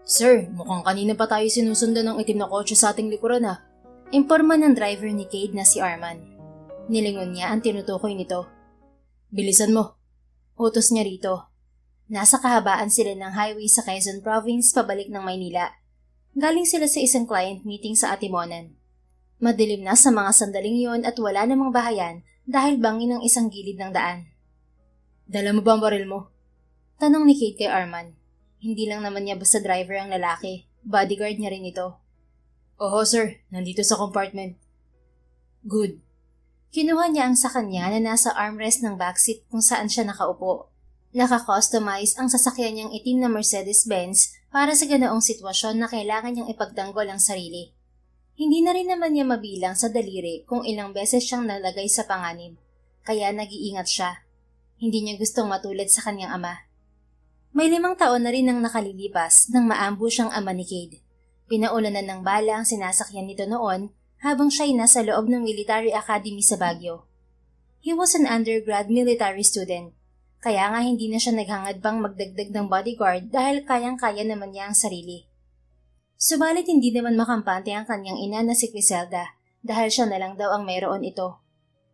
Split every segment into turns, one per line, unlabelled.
Sir, mukhang kanina pa tayo sinusundan ng itim na kotse sa ating likuran ha. Imporma ng driver ni Cade na si Arman. Nilingon niya ang tinutukoy nito. Bilisan mo. Utos niya rito. Nasa kahabaan sila ng highway sa Quezon Province pabalik ng Maynila. Galing sila sa isang client meeting sa Atimonan. Madilim na sa mga sandaling yon at wala namang bahayan dahil bangin ang isang gilid ng daan. Dala mo ba ang baril mo? Tanong ni Cade kay Arman. Hindi lang naman niya basta driver ang lalaki. Bodyguard niya rin ito. Oho sir, nandito sa compartment. Good. Kinuha niya ang sa kanya na nasa armrest ng backseat kung saan siya nakaupo. Naka-customize ang sasakyan niyang itim na Mercedes-Benz para sa ganoong sitwasyon na kailangan niyang ipagtanggol ang sarili. Hindi na rin naman niya mabilang sa daliri kung ilang beses siyang nalagay sa panganib, kaya nag-iingat siya. Hindi niya gustong matulad sa kanyang ama. May 5 taon na rin ang nakalilipas nang maambush ang ama ni Cade. Pinaulanan ng bala ang sinasakyan nito noon habang siya'y nasa loob ng military academy sa Baguio. He was an undergrad military student, kaya nga hindi na siya naghangad pang magdagdag ng bodyguard dahil kayang-kaya naman niya ang sarili. Subalit hindi naman makampante ang kanyang ina na si Criselda dahil siya na lang daw ang mayroon ito.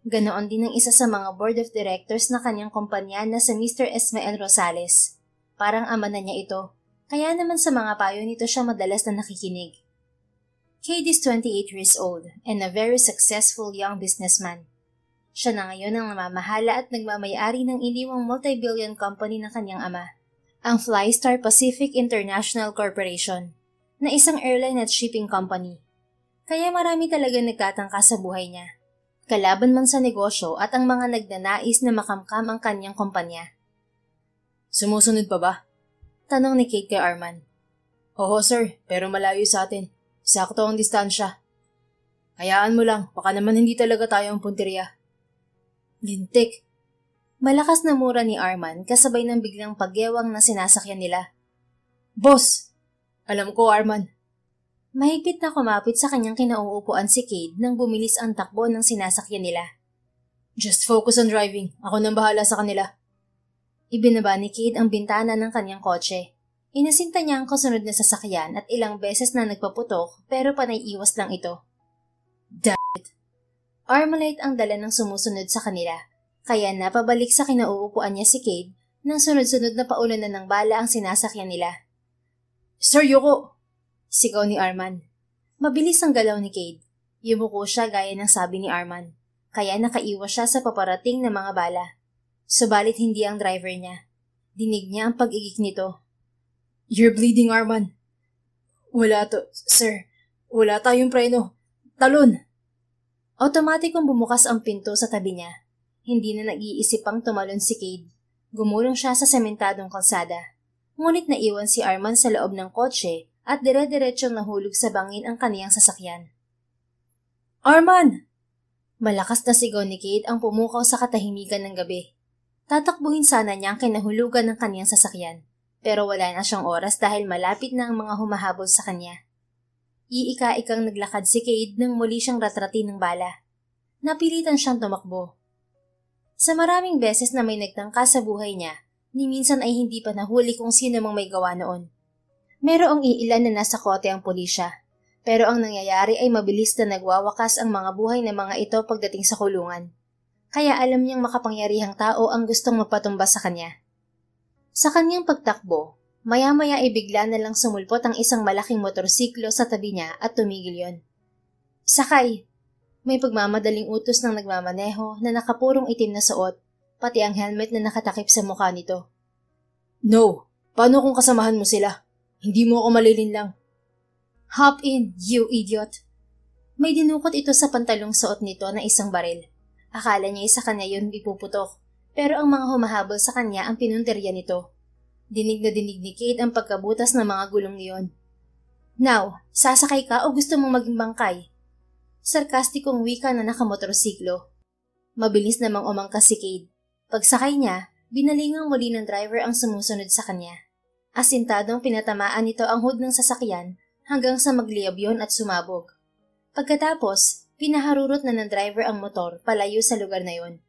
Ganoon din ang isa sa mga board of directors na kanyang kumpanya na si Mr. Ismael Rosales. Parang ama na niya ito, kaya naman sa mga payo nito siya madalas na nakikinig. Cade is 28 years old and a very successful young businessman. Siya na ngayon ang namamahala at nagmamayari ng iniwang multi-billion company ng kanyang ama, ang Flystar Pacific International Corporation, na isang airline at shipping company. Kaya marami talaga nagtatangka sa buhay niya. Kalaban man sa negosyo at ang mga nagnanais na makamkam ang kanyang kumpanya. Sumusunod pa ba? Tanong ni Cade kay Arman. Oo sir, pero malayo sa atin. Sakto ang distansya. Hayaan mo lang, baka naman hindi talaga tayo ang punteriya. Lintik. Malakas na mura ni Arman kasabay ng biglang pagyewang na sinasakyan nila. Boss! Alam ko, Arman. Mahigpit na kumapit sa kanyang kinauupuan si Cade nang bumilis ang takbo ng sinasakyan nila. Just focus on driving. Ako nang bahala sa kanila. Ibinaba ni Cade ang bintana ng kanyang kotse. Inasinta niya ang kasunod na sasakyan at ilang beses na nagpaputok pero panay iwas lang ito. Damn it! Armalite ang dala ng sumusunod sa kanila, kaya napabalik sa kinauupuan niya si Cade nang sunod-sunod na paulanan ng bala ang sinasakyan nila. Sir, Yoko! Sigaw ni Arman. Mabilis ang galaw ni Cade. Yumuko siya gaya ng sabi ni Arman, kaya nakaiwas siya sa paparating na mga bala. Subalit hindi ang driver niya. Dinig niya ang pag-igik nito. You're bleeding, Arman. Wala to, sir. Wala tayong preno. Talon! Otomatikong bumukas ang pinto sa tabi niya. Hindi na nag-iisip pang tumalon si Cade. Gumulong siya sa sementadong kalsada. Ngunit naiwan si Arman sa loob ng kotse at dire-diretsyong nahulog sa bangin ang kaniyang sasakyan. Arman! Malakas na sigaw ni Cade ang pumukaw sa katahimikan ng gabi. Tatakbuhin sana niya ang kinahulugan ng kaniyang sasakyan, pero wala na siyang oras dahil malapit na ang mga humahabol sa kanya. Iika-ikang naglakad si Cade nang muli siyang ratratin ng bala. Napilitan siyang tumakbo. Sa maraming beses na may nagtangka sa buhay niya, ni minsan ay hindi pa nahuli kung sino mang may gawa noon. Merong iilan na nasa kote ang pulisya, pero ang nangyayari ay mabilis na nagwawakas ang mga buhay ng mga ito pagdating sa kulungan. Kaya alam niyang makapangyarihang tao ang gustong magpatumba sa kanya. Sa kanyang pagtakbo, maya-maya ay bigla na lang sumulpot ang isang malaking motorsiklo sa tabi niya at tumigil yon. Sakay! May pagmamadaling utos ng nagmamaneho na nakapurong itim na suot, pati ang helmet na nakatakip sa mukha nito. No! Paano kung kasamahan mo sila? Hindi mo ako malilinlang. Hop in, you idiot! May dinukot ito sa pantalong suot nito na isang baril. Akala niya sa kanya yun ipuputok, pero ang mga humahabol sa kanya ang pinunderya nito. Dinig na dinig ni Cade ang pagkabutas ng mga gulong niyon. Now, sasakay ka o gusto mong maging bangkay? Sarkastikong wika na nakamotorsiklo. Mabilis namang umangkas si Cade. Pagsakay niya, binalingang muli ng driver ang sumusunod sa kanya. Asintadong pinatamaan nito ang hood ng sasakyan hanggang sa magliyab yon at sumabog. Pagkatapos, pinaharurot na ng driver ang motor palayo sa lugar na yon.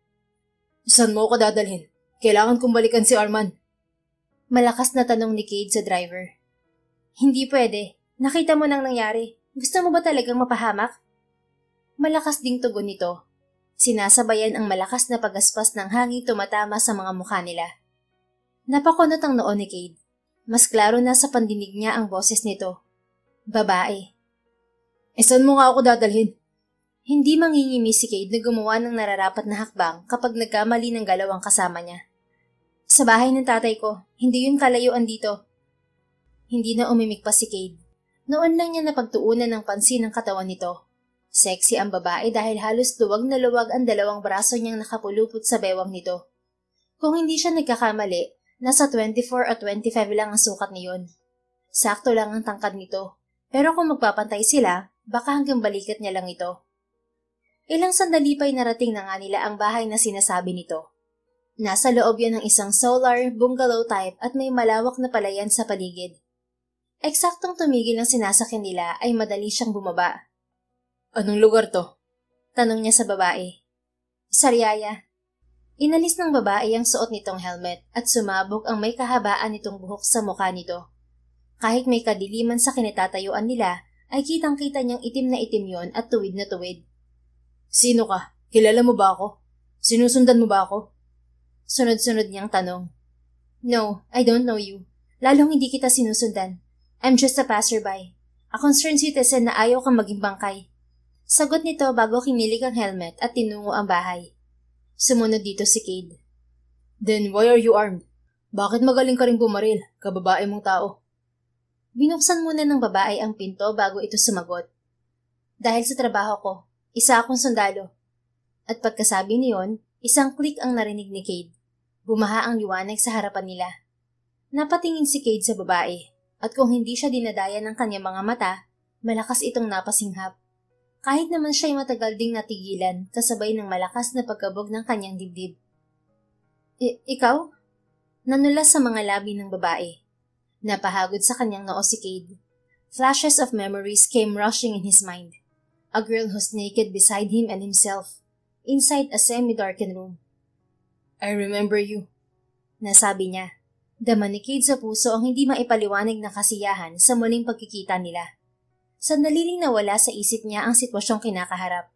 Saan mo ako dadalhin? Kailangan kong balikan si Arman. Malakas na tanong ni Cade sa driver. Hindi pwede. Nakita mo nang nangyari. Gusto mo ba talagang mapahamak? Malakas ding tugon nito. Sinasabayan ang malakas na pagaspas ng hangin tumatama sa mga mukha nila. Napakunot ang noo ni Cade. Mas klaro na sa pandinig niya ang boses nito. Babae. Saan mo nga ako dadalhin? Hindi mangingimi si Cade na gumawa ng nararapat na hakbang kapag nagkamali ng galaw ang kasama niya. Sa bahay ng tatay ko, hindi yun kalayuan dito. Hindi na umimik pa si Cade. Noon lang niya napagtuunan ng pansin ang katawan nito. Sexy ang babae dahil halos luwag na luwag ang dalawang braso niyang nakapulupot sa bewang nito. Kung hindi siya nagkakamali, nasa 24 o 25 lang ang sukat niyon. Sakto lang ang tangkad nito, pero kung magpapantay sila, baka hanggang balikat niya lang ito. Ilang sandali pa'y narating na nga nila ang bahay na sinasabi nito. Nasa loob yan ng isang solar, bungalow type at may malawak na palayan sa paligid. Eksaktong tumigil ang sinasakyan nila ay madali siyang bumaba. Anong lugar to? Tanong niya sa babae. Sariaya. Inalis ng babae ang suot nitong helmet at sumabog ang may kahabaan nitong buhok sa mukha nito. Kahit may kadiliman sa kinatatayuan nila, ay kitang-kita niyang itim na itim yon at tuwid na tuwid. Sino ka? Kilala mo ba ako? Sinusundan mo ba ako? Sunod-sunod niyang tanong. No, I don't know you. Lalong hindi kita sinusundan. I'm just a passerby. A concerned citizen na ayaw kang maging bangkay. Sagot nito bago kinilig ang helmet at tinungo ang bahay. Sumunod dito si Cade. Then why are you armed? Bakit magaling ka rin bumaril, kababae mong tao? Binuksan muna ng babae ang pinto bago ito sumagot. Dahil sa trabaho ko, isa akong sundalo. At pagkasabi niyon, isang click ang narinig ni Cade. Bumaha ang liwanag sa harapan nila. Napatingin si Cade sa babae, at kung hindi siya dinadaya ng kanyang mga mata, malakas itong napasinghap. Kahit naman siya'y matagal ding natigilan kasabay ng malakas na pagkabog ng kanyang dibdib. Ikaw? Nanulas sa mga labi ng babae. Napahagod sa kanyang noo si Cade. Flashes of memories came rushing in his mind. A girl who's naked beside him and himself, inside a semi-darkened room. I remember you, nasabi niya. Dama ni Cade sa puso ang hindi maipaliwanag na kasiyahan sa muling pagkikita nila. Sandali ring nawala sa isip niya ang sitwasyong kinakaharap.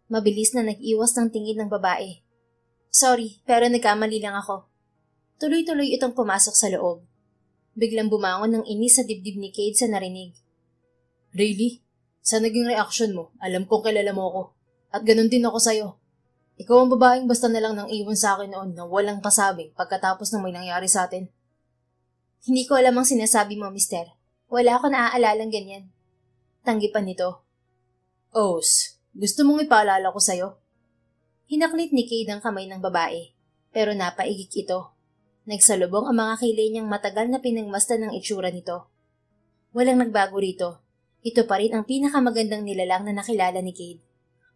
Mabilis na nag-iwas ng tingin ng babae. Sorry, pero nagkamali lang ako. Tuloy-tuloy itong pumasok sa loob. Biglang bumangon ng inis sa dibdib ni Cade sa narinig. Really? Sa naging reaksyon mo, alam kong kilala mo ako. At ganun din ako sa'yo. Ikaw ang babaeng basta na lang nang iwan sa akin noon na walang pasabing pagkatapos ng may nangyari sa atin. Hindi ko alam ang sinasabi mo, mister. Wala ako naaalalang ganyan. Tanggipan nito. Os, gusto mong ipaalala ko sa'yo? Hinaklit ni Cade ang kamay ng babae, pero napaigik ito. Nagsalubong ang mga kilay niyang matagal na pinagmasdan ng itsura nito. Walang nagbago rito. Ito pa rin ang pinakamagandang nilalang na nakilala ni Cade.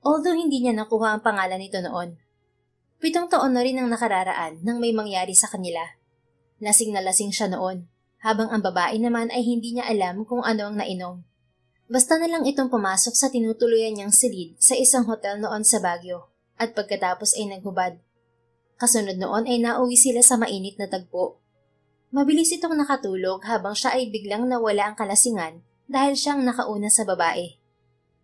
Although hindi niya nakuha ang pangalan nito noon. 7 taon na rin ang nakararaan nang may mangyari sa kanila. Lasing na lasing siya noon, habang ang babae naman ay hindi niya alam kung ano ang nainom. Basta na lang itong pumasok sa tinutuluyan niyang silid sa isang hotel noon sa Baguio at pagkatapos ay naghubad. Kasunod noon ay nauwi sila sa mainit na tagpo. Mabilis itong nakatulog habang siya ay biglang nawala ang kalasingan dahil siyang nakauna sa babae.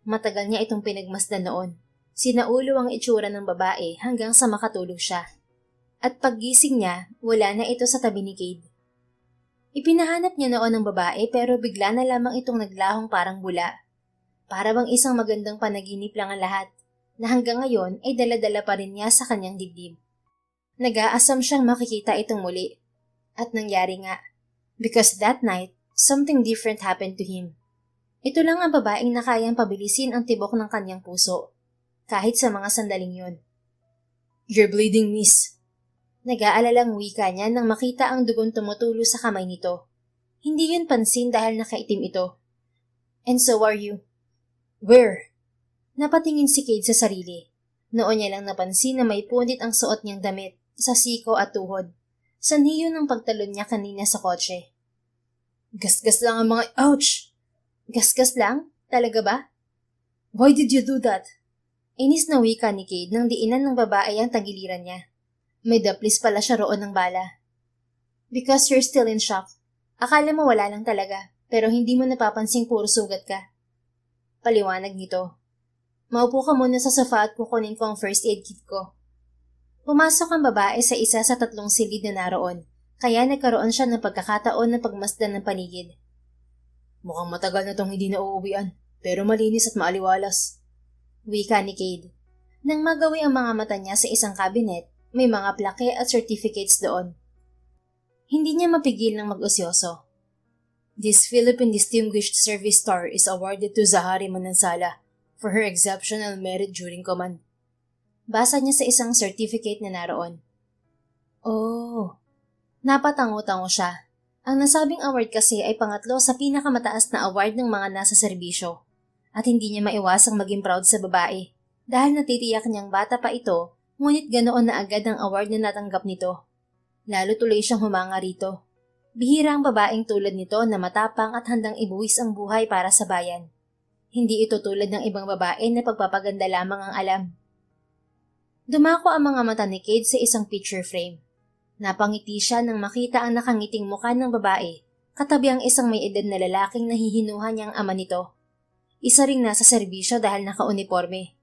Matagal niya itong pinagmasdan noon. Sinaulo ang itsura ng babae hanggang sa makatulog siya. At paggising niya, wala na ito sa tabi ni Cade. Ipinahanap niya noon ang babae pero bigla na lamang itong naglahong parang bula. Para bang isang magandang panaginip lang ang lahat, na hanggang ngayon ay dala-dala pa rin niya sa kanyang dibdib. Nag-aasam siyang makikita itong muli. At nangyari nga. Because that night, something different happened to him. Ito lang ang babaeng na kayang pabilisin ang tibok ng kanyang puso. Kahit sa mga sandaling yun. You're bleeding, miss. Nag-aalalang wika niya nang makita ang dugong tumutulo sa kamay nito. Hindi yun pansin dahil nakaitim ito. And so are you. Where? Napatingin si Cade sa sarili. Noon niya lang napansin na may punit ang suot niyang damit sa siko at tuhod. Sanhi yun ang pagtalon niya kanina sa kotse. Gasgas lang ang mga... Ouch! Gasgas lang? Talaga ba? Why did you do that? Inis na wika ni Cade nang diinan ng babae ang tagiliran niya. May daplis pala siya roon ng bala. Because you're still in shock. Akala mo wala lang talaga. pero hindi mo napapansing puro sugat ka. Paliwanag nito. Maupo ka muna sa sofa at kukunin ko ang first aid kit ko. Pumasok ang babae sa isa sa 3 silid na naroon, kaya nagkaroon siya ng pagkakataon na pagmasdan ng paligid. Mukhang matagal na tong hindi na uuwian, pero malinis at maaliwalas. Wika ni Cade. Nang magawi ang mga mata niya sa isang cabinet, may mga plake at certificates doon. Hindi niya mapigil ng mag-usyoso. This Philippine Distinguished Service Star is awarded to Zahari Manansala for her exceptional merit during command. Basa niya sa isang certificate na naroon. Oh, napatango-tango siya. Ang nasabing award kasi ay pangatlo sa pinakamataas na award ng mga nasa serbisyo. At hindi niya maiwasang maging proud sa babae dahil natitiyak niyang bata pa ito, ngunit ganoon na agad ang award na natanggap nito. Lalo tuloy siyang humanga rito. Bihira ang babaeng tulad nito na matapang at handang ibuwis ang buhay para sa bayan. Hindi ito tulad ng ibang babae na pagpapaganda lamang ang alam. Dumako ang mga mata ni Cade sa isang picture frame. Napangiti siya nang makita ang nakangiting mukha ng babae, katabi ang isang may edad na lalaking nahihinuhan niyang ama nito. Isa ring nasa serbisyo dahil naka-uniforme.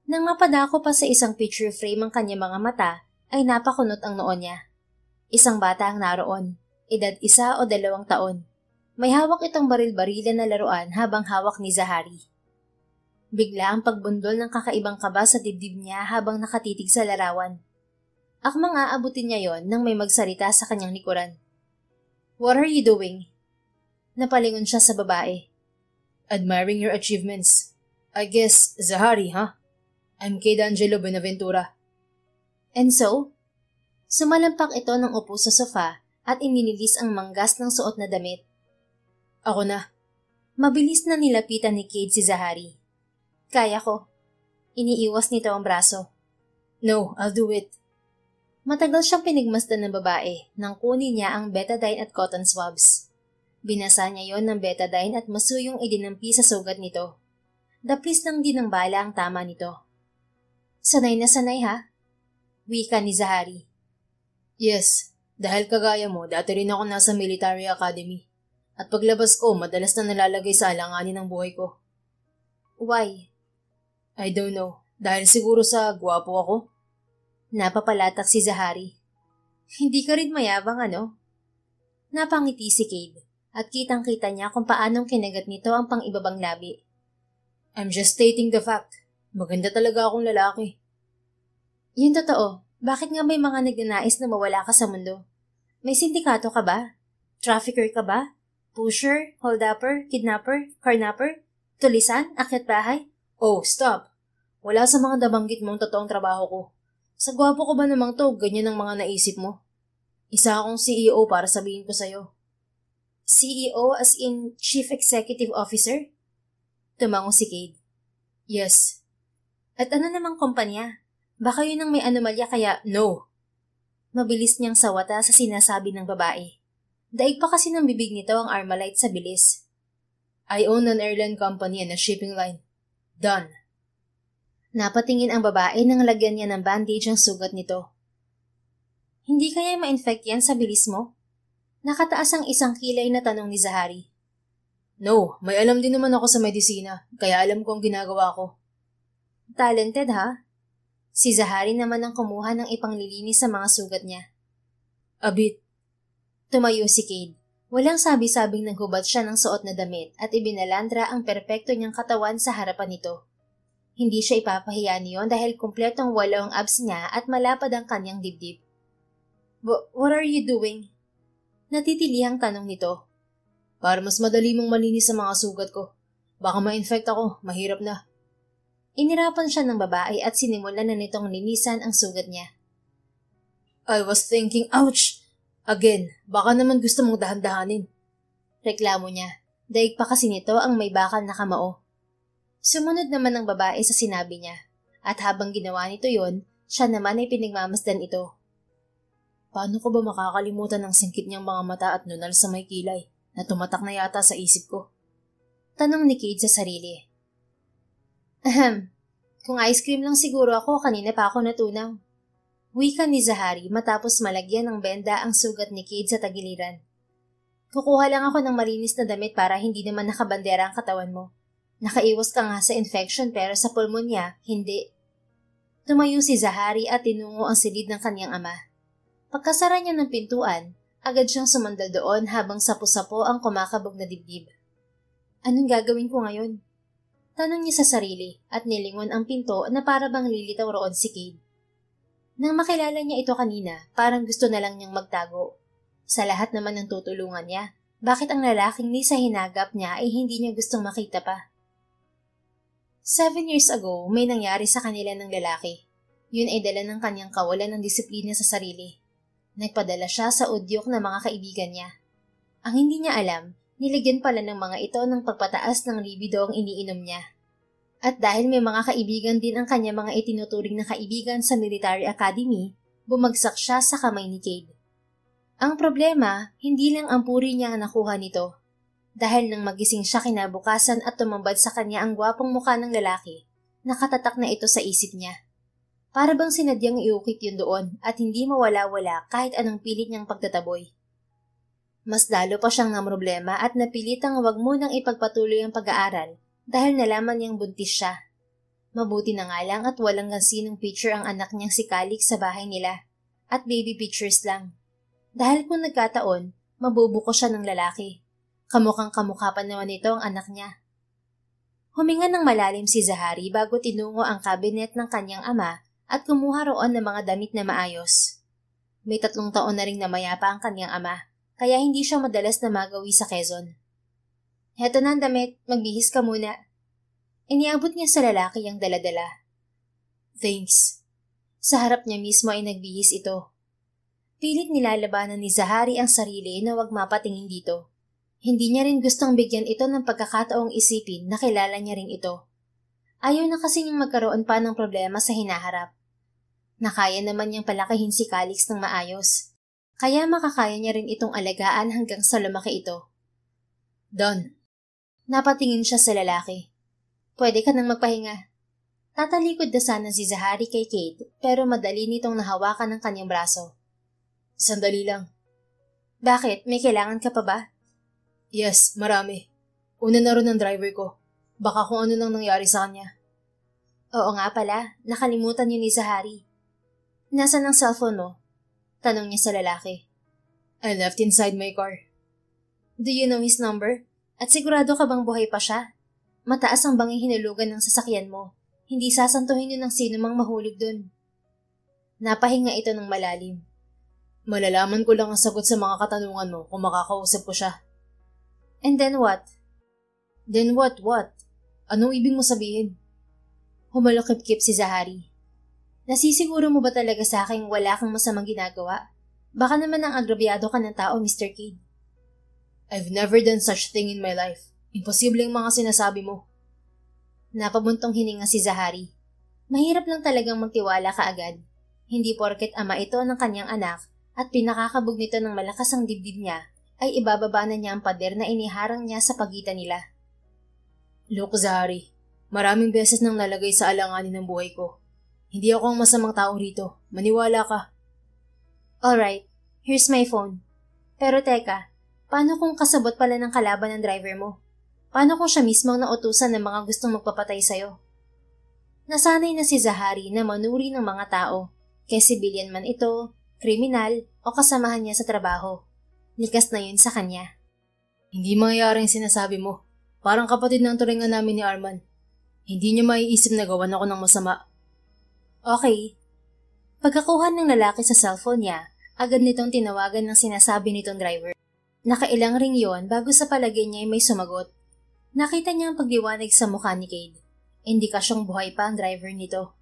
Nang mapadako pa sa isang picture frame ang kanyang mga mata, ay napakunot ang noon niya. Isang bata ang naroon, edad 1 o 2 taon. May hawak itong baril-barilan na laruan habang hawak ni Zahari. Bigla ang pagbundol ng kakaibang kaba sa dibdib niya habang nakatitig sa larawan. Akmang aabutin niya yon nang may magsalita sa kanyang likuran. What are you doing? Napalingon siya sa babae. Admiring your achievements. I guess, Zahari, huh? I'm Cade Angelo Benaventura. And so? Sumalampak ito ng upo sa sofa at ininilis ang manggas ng suot na damit. Ako na. Mabilis na nilapitan ni Cade si Zahari. Kaya ko. Iniiwas nito ang braso. No, I'll do it. Matagal siyang pinigmasdan ng babae nang kunin niya ang betadine at cotton swabs. Binasa niya yon ng betadine at masuyong idinampi sa sugat nito. Daplis lang din ng bala ang tama nito. Sanay na sanay ha? Wika ni Zahari. Yes, dahil kagaya mo, dati rin ako nasa military academy. At paglabas ko, madalas na nalalagay sa alanganin ng buhay ko. Why? I don't know. Dahil siguro sa gwapo ako. Napapalatak si Zahari. Hindi ka rin mayabang ano? Napangiti si Cade at kitang-kita niya kung paanong kinagat nito ang pang-ibabang labi. I'm just stating the fact. Maganda talaga akong lalaki. Yun totoo. Bakit nga may mga nagnanais na mawala ka sa mundo? May sindikato ka ba? Trafficker ka ba? Pusher? Holdupper? Kidnapper? Carnapper? Tulisan? Akyat bahay? Oh, stop! Wala sa mga nabanggit mong totoong trabaho ko. Sa gwapo ko ba namang to, ganyan ang mga naisip mo? Isa akong CEO para sabihin ko sa'yo. CEO as in Chief Executive Officer? Tumango si Cade. Yes. At ano namang kumpanya? Baka yun ang may anomalya kaya no. Mabilis niyang sawata sa sinasabi ng babae. Daig pa kasi ng bibig nito ang Armalite sa bilis. I own an airline company and a shipping line. Done. Napatingin ang babae nang lagyan niya ng bandage ang sugat nito. Hindi kaya ma-infect yan sa bilis mo? Nakataas ang isang kilay na tanong ni Zahari. No, may alam din naman ako sa medisina, kaya alam ko ang ginagawa ko. Talented ha? Si Zahari naman ang kumuha ng ipanglilinis sa mga sugat niya. A bit. Tumayo si Cade. Walang sabi-sabing naghubad siya ng suot na damit at ibinalandra ang perpekto niyang katawan sa harapan nito. Hindi siya ipapahiya niyon dahil kumpletong wala ang abs niya at malapad ang kanyang dibdib. What are you doing? Natitilihang tanong nito. Para mas madali mong malinis sa mga sugat ko. Baka ma-infect ako, mahirap na. Inirapan siya ng babae at sinimulan na nitong linisan ang sugat niya. I was thinking, ouch! Again, baka naman gusto mong dahan-dahanin. Reklamo niya. Daig pa kasi nito ang may bakal na kamao. Sumunod naman ang babae sa sinabi niya. At habang ginawa nito yon, siya naman ay pinagmamasdan ito. Paano ko ba makakalimutan ang singkit niyang mga mata at nunal sa may kilay na tumatak na yata sa isip ko? Tanong ni Cade sa sarili. Ahem, kung ice cream lang siguro ako, kanina pa ako natunaw. Wika ni Zahari matapos malagyan ng benda ang sugat ni Cade sa tagiliran. Kukuha lang ako ng malinis na damit para hindi naman nakabandera ang katawan mo. Nakaiwas ka nga sa infection pero sa pulmonya, hindi. Tumayo si Zahari at tinungo ang silid ng kanyang ama. Pagkasara niya ng pintuan, agad siyang sumandal doon habang sapo-sapo ang kumakabog na dibdib. Anong gagawin ko ngayon? Tanong niya sa sarili at nilingon ang pinto na para bang lilitaw roon si Cade. Nang makilala niya ito kanina, parang gusto na lang niyang magtago. Sa lahat naman ng tutulungan niya, bakit ang lalaking ni sa hinagap niya ay hindi niya gustong makita pa? 7 years ago, may nangyari sa kanila ng lalaki. Yun ay dala ng kanyang kawalan ng disiplina sa sarili. Nagpadala siya sa udyok ng mga kaibigan niya. Ang hindi niya alam, nilagyan pala ng mga ito ng pagpataas ng libido ang iniinom niya. At dahil may mga kaibigan din ang kanya mga itinuturing na kaibigan sa military academy, bumagsak siya sa kamay ni Cade. Ang problema, hindi lang ang puri niya ang nakuha nito. Dahil nang magising siya kinabukasan at tumambad sa kanya ang gwapong mukha ng lalaki, nakatatak na ito sa isip niya. Para bang sinadyang iukit yun doon at hindi mawala-wala kahit anong pilit niyang pagtataboy. Mas lalo pa siyang namroblema at napilitang huwag munang ipagpatuloy ang pag-aaral dahil nalaman niyang buntis siya. Mabuti na nga lang at walang gansinong picture ang anak niyang si Calix sa bahay nila at baby pictures lang. Dahil kung nagkataon, mabubuko siya ng lalaki. Kamukhang kamukha pa naman ito ang anak niya. Huminga ng malalim si Zahari bago tinungo ang kabinet ng kanyang ama at kumuha roon ng mga damit na maayos. May 3 taon na ring namaya pa ang kanyang ama, kaya hindi siya madalas na magawi sa Quezon. Heto na ang damit, magbihis ka muna. Iniabot niya sa lalaki ang daladala. Thanks. Sa harap niya mismo ay nagbihis ito. Pilit nilalabanan ni Zahari ang sarili na huwag mapatingin dito. Hindi niya rin gustong bigyan ito ng pagkakataong isipin na kilala niya rin ito. Ayaw na kasi niyang magkaroon pa ng problema sa hinaharap. Nakaya naman niyang palakihin si Calix ng maayos. Kaya makakaya niya rin itong alagaan hanggang sa lumaki ito. Don. Napatingin siya sa lalaki. Pwede ka nang magpahinga. Tatalikod na sana si Zahari kay Cade pero madali nitong nahawakan ng kanyang braso. Sandali lang. Bakit? May kailangan ka pa ba? Yes, marami. Una na ron ang driver ko. Baka kung ano nang nangyari sa kanya. Oo nga pala, nakalimutan niyo ni Zahari. Nasaan ang cellphone mo? Tanong niya sa lalaki. I left inside my car. Do you know his number? At sigurado ka bang buhay pa siya? Mataas ang banging hinulugan ng sasakyan mo. Hindi sasantuhin yun ng sino mang mahulog dun. Napahinga ito ng malalim. Malalaman ko lang ang sagot sa mga katanungan mo kung makakausap ko siya. And then what? Then what? Anong ibig mo sabihin? Humalakip-kip si Zahari. Nasisiguro mo ba talaga sa akin wala kang masamang ginagawa? Baka naman ang agrabyado ka ng tao, Mr. Cade. I've never done such thing in my life. Imposible ang mga sinasabi mo. Napabuntong hininga si Zahari. Mahirap lang talagang magtiwala kaagad. Hindi porket ama ito ng kanyang anak at pinakakabog nito ng malakas ang dibdib niya, ay ibababa na niya ang pader na iniharang niya sa pagitan nila. Look, Zahari, maraming beses nang nalagay sa alanganin ng buhay ko. Hindi ako ang masamang tao rito. Maniwala ka. Alright, here's my phone. Pero teka, paano kung kasabot pala ng kalaban ng driver mo? Paano kung siya mismo ang nautusan ng mga gustong magpapatay sa'yo? Nasanay na si Zahari na manuri ng mga tao, kay civilian man ito, kriminal o kasamahan niya sa trabaho. Likas na yun sa kanya. Hindi mangyayari ang sinasabi mo. Parang kapatid ng turingan namin ni Arman. Hindi niya maiisip na gawan ako ng masama. Okay. Pagkakuha ng lalaki sa cellphone niya, agad nitong tinawagan ng sinasabi nitong driver. Nakailang ring yon bago sa palagay niya ay may sumagot. Nakita niya ang pagliwanag sa mukha ni Cade. Indikasyong buhay pa ang driver nito.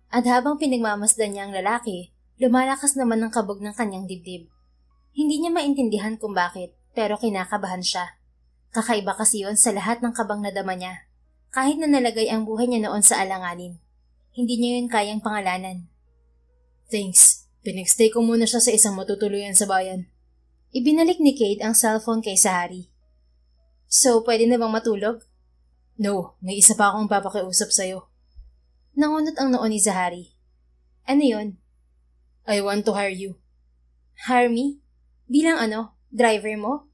At habang pinagmamasdan niya ang lalaki, lumalakas naman ang kabog ng kanyang dibdib. Hindi niya maintindihan kung bakit, pero kinakabahan siya. Kakaiba kasi yon sa lahat ng kabang nadama niya. Kahit na nalagay ang buhay niya noon sa alanganin. Hindi niya yun kayang pangalanan. Thanks. Pinagstay ko muna siya sa isang matutuluyan sa bayan. Ibinalik ni Cade ang cellphone kay Zahari. So, pwede na bang matulog? No, may isa pa akong papakiusap sa'yo. Nangunot ang noo ni Zahari. Ano yun? I want to hire you. Hire me? Bilang ano? Driver mo?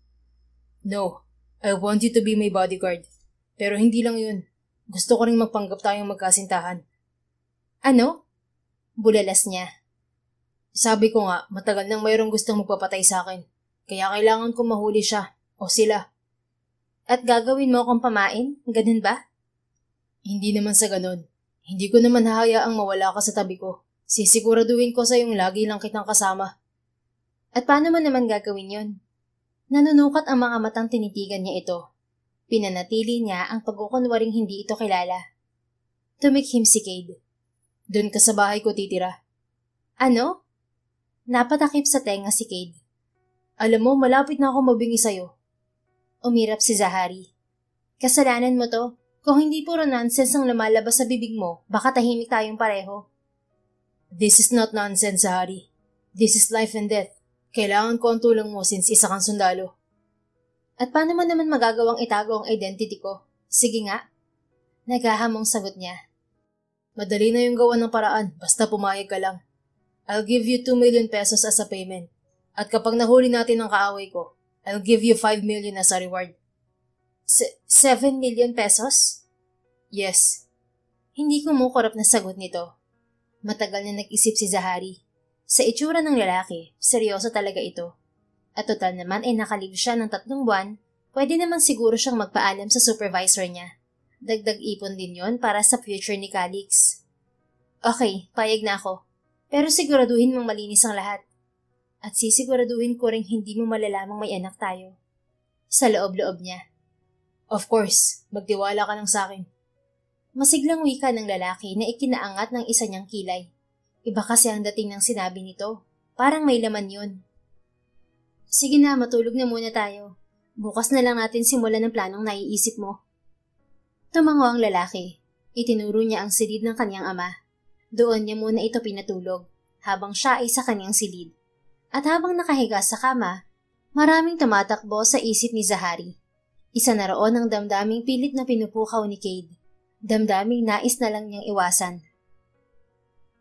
No, I want you to be my bodyguard. Pero hindi lang yun. Gusto ko rin magpanggap tayong magkasintahan. Ano? Bulalas niya. Sabi ko nga, matagal nang mayroong gustong magpapatay sa akin. Kaya kailangan kong mahuli siya, o sila. At gagawin mo akong pamain? Ganun ba? Hindi naman sa ganun. Hindi ko naman hahayaang mawala ka sa tabi ko. Sisiguraduhin ko sa yung lagi lang kitang kasama. At paano mo naman gagawin yon? Nanunukat ang mga matang tinitigan niya ito. Pinanatili niya ang pagkukunwaring hindi ito kilala. Tumikhim si Cade. Doon ka sa bahay ko titira. Ano? Napatakip sa tenga si Cade. Alam mo, malapit na ako mabingi sa'yo. Umirap si Zahari. Kasalanan mo to. Kung hindi puro nonsense ang lumalabas sa bibig mo, baka tahimik tayong pareho. This is not nonsense, Zahari. This is life and death. Kailangan ko ang tulong mo since isa kang sundalo. At paano mo naman magagawang itago ang identity ko? Sige nga. Naghahamong sagot niya. Madali na yung gawa ng paraan, basta pumayag ka lang. I'll give you 2 million pesos as a payment. At kapag nahuli natin ang kaaway ko, I'll give you 5 million as a reward. 7 million pesos? Yes. Hindi kumukurap na sagot nito. Matagal na nag-isip si Zahari. Sa itsura ng lalaki, seryoso talaga ito. At total naman ay nakalib siya ng 3 buwan, pwede naman siguro siyang magpaalam sa supervisor niya. Dagdag ipon din yon para sa future ni Calix. Okay, payag na ako. Pero siguraduhin mong malinis ang lahat. At sisiguraduhin ko rin hindi mo malalamang may anak tayo. Sa loob-loob niya. Of course, magtiwala ka lang sa akin. Masiglang wika ng lalaki na ikinaangat ng isa niyang kilay. Iba kasi ang dating ng sinabi nito. Parang may laman yun. Sige na, matulog na muna tayo. Bukas na lang natin simulan ng planong naiisip mo. Tumango ang lalaki. Itinuro niya ang silid ng kanyang ama. Doon niya muna ito pinatulog, habang siya ay sa kanyang silid. At habang nakahiga sa kama, maraming tumatakbo sa isip ni Zahari. Isa na roon ang damdaming pilit na pinupukaw ni Cade. Damdaming nais na lang niyang iwasan.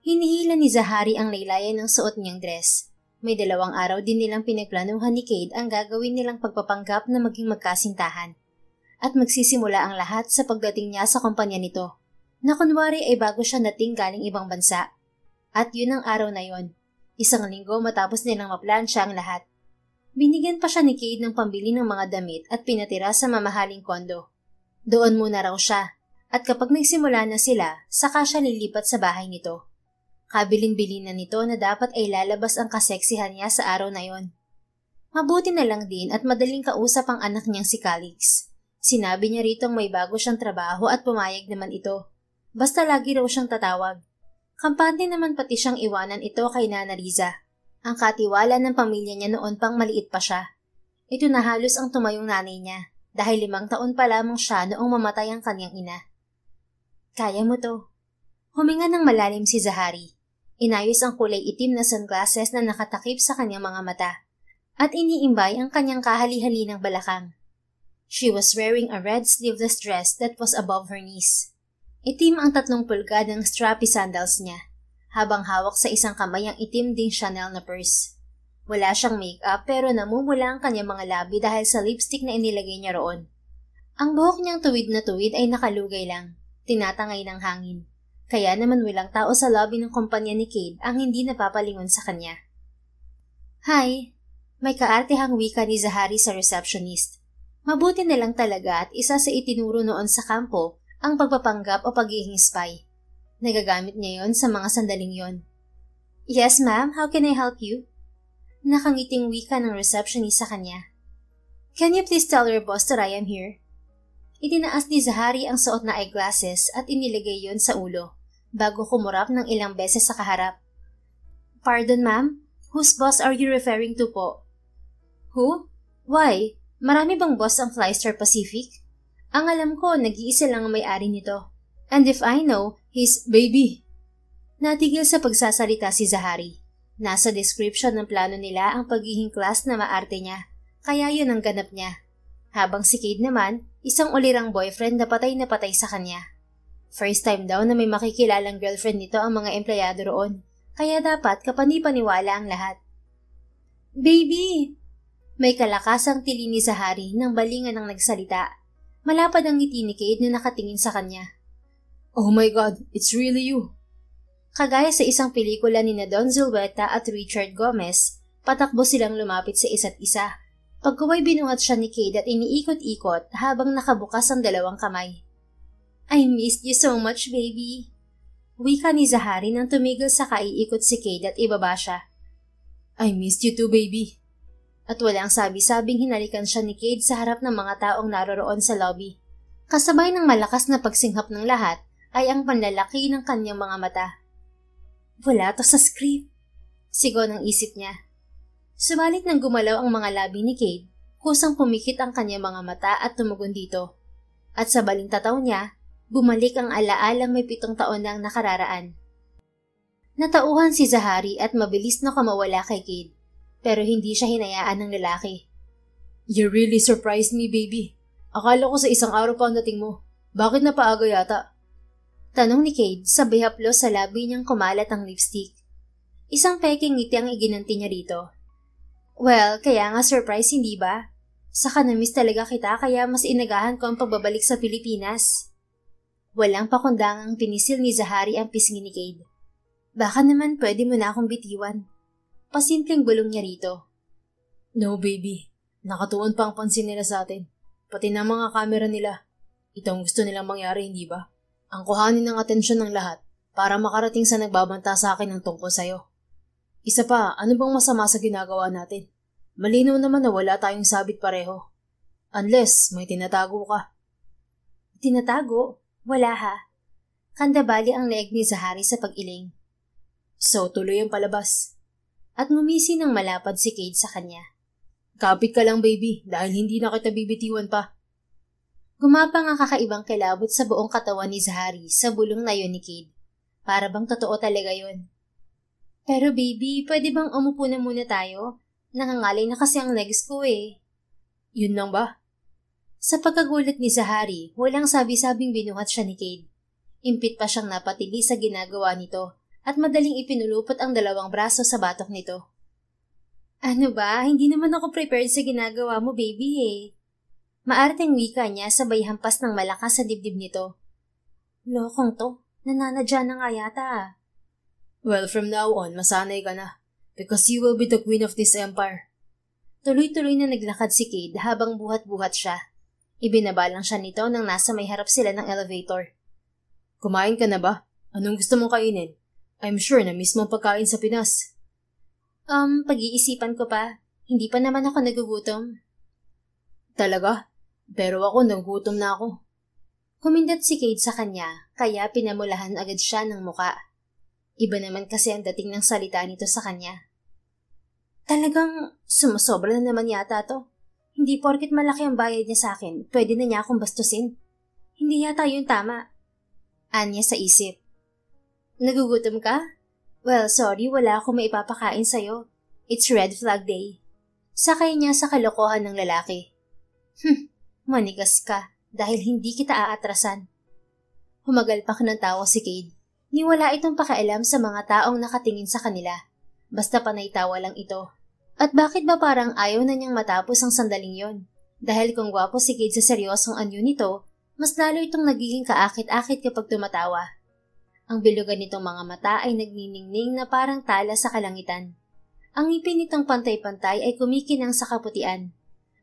Hinihila ni Zahari ang laylayan ng suot niyang dress. May 2 araw din nilang pinagplanuhan ni Cade ang gagawin nilang pagpapanggap na maging magkasintahan. At magsisimula ang lahat sa pagdating niya sa kumpanya nito, na kunwari ay bago siya dating galing ibang bansa. At yun ang araw na yon, 1 linggo matapos nilang maplansya ang lahat. Binigyan pa siya ni Cade ng pambili ng mga damit at pinatira sa mamahaling kondo. Doon muna raw siya, at kapag nagsimula na sila, saka siya lilipat sa bahay nito. Kabilin-bilin na nito na dapat ay lalabas ang kaseksihan niya sa araw na yon. Mabuti na lang din at madaling kausap ang anak niyang si Calix. Sinabi niya ritong may bago siyang trabaho at pumayag naman ito. Basta lagi raw siyang tatawag. Kampante naman pati siyang iwanan ito kay Nana Riza. Ang katiwala ng pamilya niya noon pang maliit pa siya. Ito na halos ang tumayong nanay niya dahil 5 taon pa lamang siya noong mamatay ang kanyang ina. Kaya mo to. Huminga ng malalim si Zahari. Inayos ang kulay itim na sunglasses na nakatakip sa kanyang mga mata at iniimbay ang kanyang kahali-hali ng balakang. She was wearing a red sleeveless dress that was above her knees. Itim ang 3 pulgadang strappy sandals niya, habang hawak sa isang kamay ang itim ding Chanel na purse. Wala siyang make-up pero namumula ang kanyang mga labi dahil sa lipstick na inilagay niya roon. Ang buhok niyang tuwid na tuwid ay nakalugay lang, tinatangay ng hangin. Kaya naman walang tao sa lobby ng kumpanya ni Cade ang hindi napapalingon sa kanya. Hi! May kaartehang wika ni Zahari sa receptionist. Mabuti na lang talaga at isa sa itinuro noon sa kampo ang pagpapanggap o pagiging spy. Nagagamit niya yon sa mga sandaling yon. Yes ma'am, how can I help you? Nakangiting wika ng receptionist sa kanya. Can you please tell your boss that I am here? Itinaas ni Zahari ang suot na eyeglasses at inilagay yon sa ulo, bago kumurap ng ilang beses sa kaharap. Pardon ma'am, whose boss are you referring to po? Who? Why? Marami bang boss ang Flystar Pacific? Ang alam ko, nag-iisa lang ang may-ari nito. And if I know, he's baby. Natigil sa pagsasalita si Zahari. Nasa description ng plano nila ang pagiging class na maarte niya, kaya yun ang ganap niya. Habang si Cade naman, isang ulirang boyfriend na patay sa kanya. First time daw na may makikilalang girlfriend nito ang mga empleyado roon, kaya dapat kapani-paniwala ang lahat. Baby! May kalakasang tili ni Zahari nang balingan ang nagsalita. Malapad ang ngiti ni Cade na nakatingin sa kanya. Oh my God, it's really you. Kagaya sa isang pelikula ni Don Zulueta at Richard Gomez, patakbo silang lumapit sa isa't isa. Pagkaway binuhat siya ni Cade at iniikot-ikot habang nakabukas ang dalawang kamay. I missed you so much, baby. Wika ni Zahari nang tumigil sa kaiikot si Cade at ibaba siya. I missed you too, baby. At walang sabi-sabing hinalikan siya ni Cade sa harap ng mga taong naroroon sa lobby. Kasabay ng malakas na pagsinghap ng lahat ay ang panlalaki ng kanyang mga mata. Wala to sa script, sigaw ng isip niya. Subalit nang gumalaw ang mga labi ni Cade, kusang pumikit ang kanyang mga mata at tumugon dito. At sa baling tataw niya, bumalik ang alaalang may 7 taon nang nakararaan. Natauhan si Zahari at mabilis na kumawala kay Cade. Pero hindi siya hinayaan ng lalaki. You really surprised me, baby. Akala ko sa isang araw pa ang dating mo. Bakit napaaga yata? Tanong ni Cade sabay haplos sa labi niyang kumalat ang lipstick. Isang peking ngiti ang iginanti niya rito. Well, kaya nga surprise, hindi ba? Saka na-miss talaga kita kaya mas inagahan ko ang pagbabalik sa Pilipinas. Walang pakundangang pinisil ni Zahari ang pisngi ni Cade. Baka naman pwede mo na akong bitiwan. Pasimpleng bulong niya rito. No, baby. Nakatuon pa ang pansin nila sa atin. Pati na mga kamera nila. Ito ang gusto nilang mangyari, hindi ba? Ang kuhanin ng atensyon ng lahat para makarating sa nagbabanta sa akin ng tungkol sa'yo. Isa pa, ano bang masama sa ginagawa natin? Malinaw naman na wala tayong sabit pareho. Unless may tinatago ka. Tinatago? Wala ha. Kandabali ang leeg ni Zahari sa pag-iling. So, tuloy ang palabas. At ngumisi ng malapad si Cade sa kanya. Kapit ka lang, baby, dahil hindi na kita bibitiwan pa. Gumapang ang kakaibang kilabot sa buong katawan ni Zahari sa bulong na yun ni Cade. Para bang totoo talaga yun. Pero baby, pwede bang umupo na muna tayo? Nangangalay na kasi ang legs ko eh. Yun lang ba? Sa pagkagulat ni Zahari, walang sabi-sabing binuhat siya ni Cade. Impit pa siyang napatili sa ginagawa nito. At madaling ipinulupot ang 2 braso sa batok nito. Ano ba? Hindi naman ako prepared sa ginagawa mo, baby eh. Maarteng wika niya sabay hampas ng malakas sa dibdib nito. Lokong to, nananadya na nga yata. Well, from now on, masanay ka na. Because you will be the queen of this empire. Tuloy-tuloy na naglakad si Cade habang buhat-buhat siya. Ibinabalang siya nito nang nasa may harap sila ng elevator. Kumain ka na ba? Anong gusto mong kainin? I'm sure na mismo pagkain sa Pinas. Pag-iisipan ko pa. Hindi pa naman ako nagugutom. Talaga? Pero ako, nagugutom na ako. Kumindat si Cade sa kanya, kaya pinamulahan agad siya ng muka. Iba naman kasi ang dating ng salita nito sa kanya. Talagang sumusobra na naman yata to. Hindi porket malaki ang bayad niya sa akin, pwede na niya akong bastusin. Hindi yata yun tama. Anya sa isip. Nagugutom ka? Well, sorry, wala akong maipapakain sa'yo. It's red flag day. Sakay niya sa kalokohan ng lalaki. Manigas ka dahil hindi kita aatrasan. Humagalpak ng tawa si Cade. Ni wala itong pakialam sa mga taong nakatingin sa kanila. Basta panay tawa lang ito. At bakit ba parang ayaw na niyang matapos ang sandaling yon? Dahil kung gwapo si Cade sa seryosong anyo nito, mas lalo itong nagiging kaakit-akit kapag tumatawa. Ang bilugan nitong mga mata ay nagniningning na parang tala sa kalangitan. Ang ngipin nitong pantay-pantay ay kumikinang sa kaputian.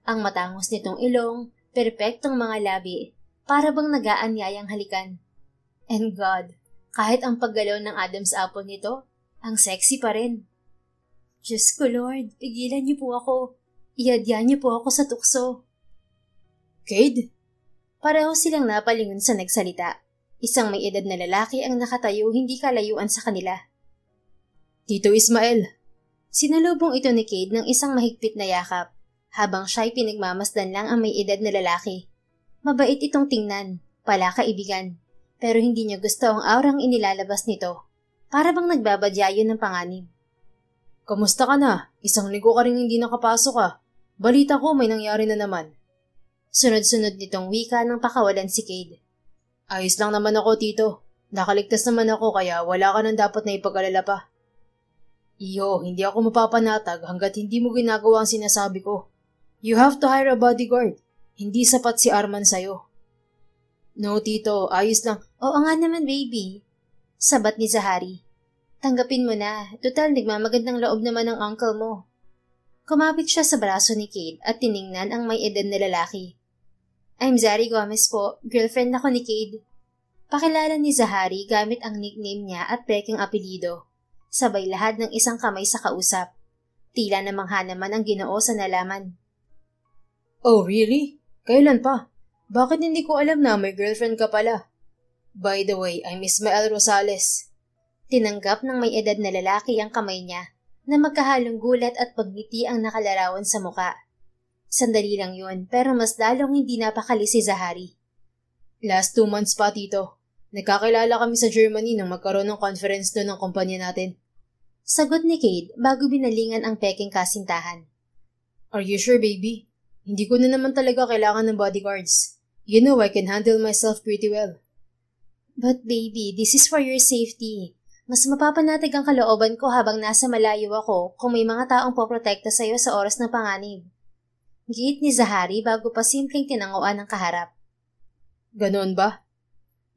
Ang matangos nitong ilong, perpektong mga labi, para bang nag-aanyayang halikan. And God, kahit ang paggalaw ng Adam's apple nito, ang sexy pa rin. Diyos ko Lord, pigilan niyo po ako. Iadya niyo po ako sa tukso. Cade? Pareho silang napalingon sa nagsalita. Isang may edad na lalaki ang nakatayo hindi kalayuan sa kanila. Tito Ismael. Sinalubong ito ni Cade ng isang mahigpit na yakap, habang siya'y pinagmamasdan lang ang may edad na lalaki. Mabait itong tingnan, palakaibigan, pero hindi niya gusto ang aurang inilalabas nito. Para bang nagbabadyayo ng panganib. Kamusta ka na? Isang linggo ka rin hindi nakapasok ah. Balita ko may nangyari na naman. Sunod-sunod nitong wika ng pakawalan si Cade. Ayos lang naman ako, tito. Nakaligtas naman ako kaya wala ka nang dapat na ipag-alala pa. Iyo, hindi ako mapapanatag hanggat hindi mo ginagawa ang sinasabi ko. You have to hire a bodyguard. Hindi sapat si Arman sa'yo. No, Tito. Ayos lang. Oo nga naman, baby. Sabat ni Zahari. Tanggapin mo na. Total, nagmamagandang loob naman ng uncle mo. Kumapit siya sa braso ni Cade at tiningnan ang may edad na lalaki. I'm Zari Gomez po. Girlfriend ako ni Cade. Pakilala ni Zahari gamit ang nickname niya at peking apelido. Sabay lahad ng isang kamay sa kausap. Tila namangha naman ang Ginoo sa nalaman. Oh, really? Kailan pa? Bakit hindi ko alam na may girlfriend ka pala? By the way, I'm Ismael Rosales. Tinanggap ng may edad na lalaki ang kamay niya na magkahalong gulat at pagngiti ang nakalarawan sa muka. Sandali lang yun pero mas lalong hindi napakali si Zahari. Last 2 months pa, Tito. Nagkakilala kami sa Germany nang magkaroon ng conference doon ng kumpanya natin. Sagot ni Cade bago binalingan ang peking kasintahan. Are you sure, baby? Hindi ko na naman talaga kailangan ng bodyguards. You know I can handle myself pretty well. But baby, this is for your safety. Mas mapapanatag ang kalooban ko habang nasa malayo ako kung may mga taong poprotekta sa'yo sa oras ng panganib. Giit ni Zahari bago pa simpleng tinanguan ng kaharap. Ganoon ba?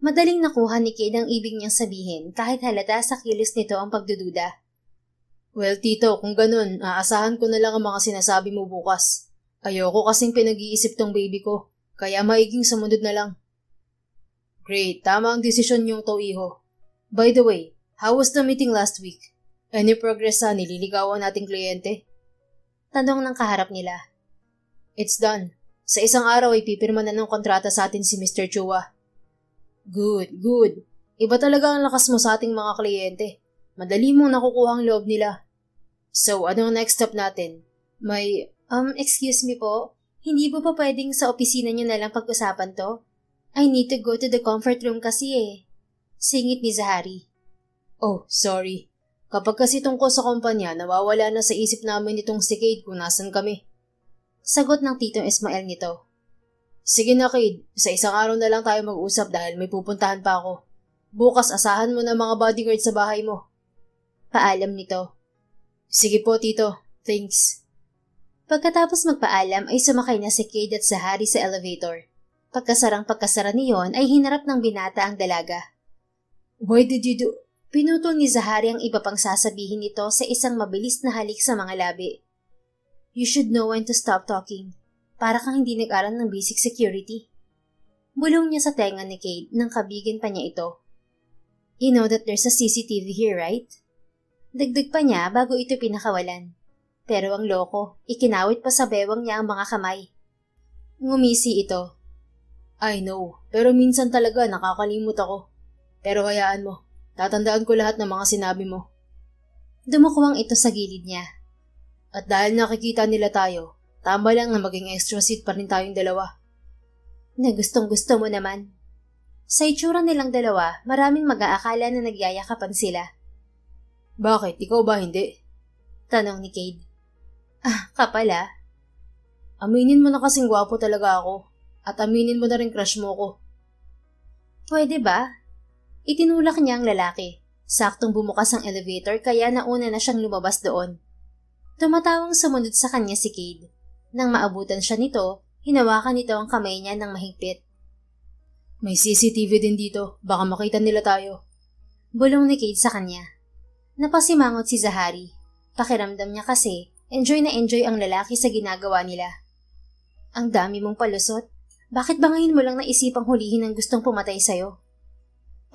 Madaling nakuha ni Cade ang ibig niyang sabihin kahit halata sa kilos nito ang pagdududa. Well, Tito, kung ganun, aasahan ko na lang ang mga sinasabi mo bukas. Ayoko kasing pinag-iisip tong baby ko, kaya maiging sumunod na lang. Great, tama ang desisyon niyong to, iho. By the way, how was the meeting last week? Any progress sa nililigawan nating kliyente? Tanong ng kaharap nila. It's done. Sa isang araw ay pipirma na ng kontrata sa atin si Mr. Chua. Good, good. Iba talaga ang lakas mo sa ating mga kliyente. Madali mong nakukuha ang loob nila. So, anong next step natin? Excuse me po. Hindi po pa pwedeng sa opisina niyo na lang pag-usapan to? I need to go to the comfort room kasi eh. Singit ni Zahari. Oh, sorry. Kapag kasi tungkol sa kumpanya, nawawala na sa isip namin itong si Cade kung nasan kami. Sagot ng titong Ismael nito. Sige na, Cade. Sa isang araw na lang tayo mag-usap dahil may pupuntahan pa ako. Bukas asahan mo na mga bodyguard sa bahay mo. Paalam nito. Sige po, Tito. Thanks. Pagkatapos magpaalam ay sumakay na si Cade at Zahari sa elevator. Pagkasara niyon ay hinarap ng binata ang dalaga. Why did you do? Pinutol ni Zahari ang iba pang sasabihin nito sa isang mabilis na halik sa mga labi. You should know when to stop talking. Para kang hindi nag-aral ng basic security. Bulong niya sa tenga ni Cade nang kabigin pa niya ito. You know that there's a CCTV here, right? Dagdag pa niya bago ito pinakawalan. Pero ang loko, ikinawit pa sa bewang niya ang mga kamay. Ngumisi ito. I know, pero minsan talaga nakakalimot ako. Pero hayaan mo, tatandaan ko lahat ng mga sinabi mo. Dumukuwang ito sa gilid niya. At dahil nakikita nila tayo, tama lang na maging extra seat pa rin tayong dalawa. Na gustong-gusto mo naman. Sa itsura nilang dalawa, maraming mag-aakala na nagyayakapan sila. Bakit? Ikaw ba hindi? Tanong ni Cade. Kapala. Aminin mo na kasing gwapo talaga ako. At aminin mo na rin crush mo ko. Pwede ba? Itinulak niya ang lalaki. Saktong bumukas ang elevator kaya nauna na siyang lumabas doon. Tumatawang sumunod sa kanya si Cade. Nang maabutan siya nito, hinawakan nito ang kamay niya ng mahigpit. May CCTV din dito. Baka makita nila tayo. Bulong ni Cade sa kanya. Napasimangot si Zahari. Pakiramdam niya kasi, enjoy na enjoy ang lalaki sa ginagawa nila. Ang dami mong palusot. Bakit ba ngayon mo lang naisipang hulihin ang gustong pumatay sa'yo?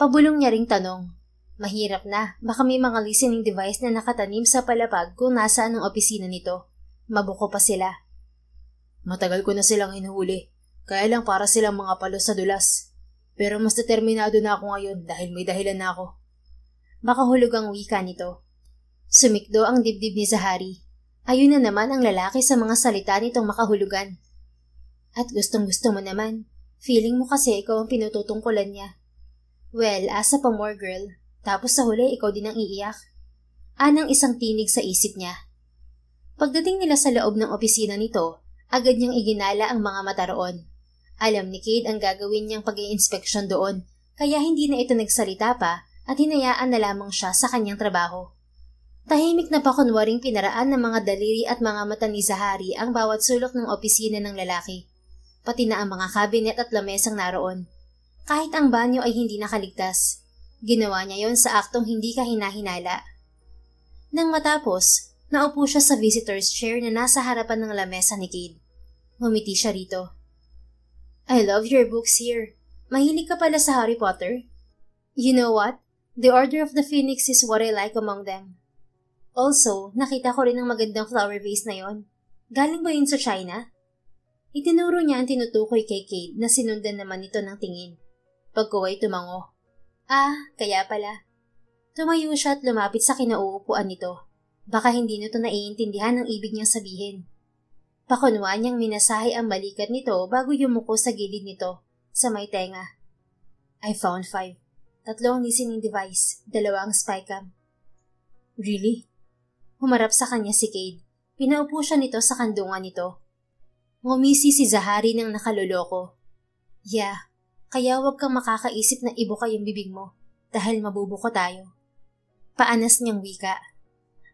Pabulong niya ring tanong. Mahirap na, baka may mga listening device na nakatanim sa palapag kung nasaan ang opisina nito. Mabuko pa sila. Matagal ko na silang hinuhuli, kaya lang para silang mga palos sa dulas. Pero mas determinado na ako ngayon dahil may dahilan na ako. Baka hulog ang wika nito. Sumikdo ang dibdib ni Zahari. Ayun na naman ang lalaki sa mga salita nitong makahulugan. At gustong-gusto mo naman. Feeling mo kasi ikaw ang pinututungkulan niya. Well, asa pa more girl. Tapos sa huli ikaw din ang iiyak. Anang isang tinig sa isip niya. Pagdating nila sa loob ng opisina nito, agad niyang iginala ang mga mata roon. Alam ni Cade ang gagawin niyang pag-i-inspeksyon doon, kaya hindi na ito nagsalita pa at hinayaan na lamang siya sa kanyang trabaho. Tahimik na pakunwaring pinaraan ng mga daliri at mga mata ni Zahari ang bawat sulok ng opisina ng lalaki, pati na ang mga kabinet at lamesang naroon. Kahit ang banyo ay hindi nakaligtas, ginawa niya yon sa aktong hindi kahinahinala. Nang matapos, naupo siya sa visitor's chair na nasa harapan ng lamesa ni Cade. Ngumiti siya rito. I love your books here. Mahilig ka pala sa Harry Potter? You know what? The Order of the Phoenix is what I like among them. Also, nakita ko rin ang magandang flower vase na yon. Galing ba yun sa China? Itinuro niya ang tinutukoy kay Cade na sinundan naman nito ng tingin. Pagkuway tumango. Ah, kaya pala. Tumayo siya at lumapit sa kinauupuan nito. Baka hindi nito naiintindihan ang ibig niyang sabihin. Pakunwa niyang minasahe ang balikat nito bago yumuko sa gilid nito, sa may tenga. I found 5. 3 ang listening device, 2 ang spycam. Really? Humarap sa kanya si Cade. Pinaupo siya nito sa kandungan nito. Ngumisi si Zahari ng nakaloloko. Yeah, kaya huwag kang makakaisip na ibuka yung bibig mo dahil mabubuko tayo. Paanas niyang wika.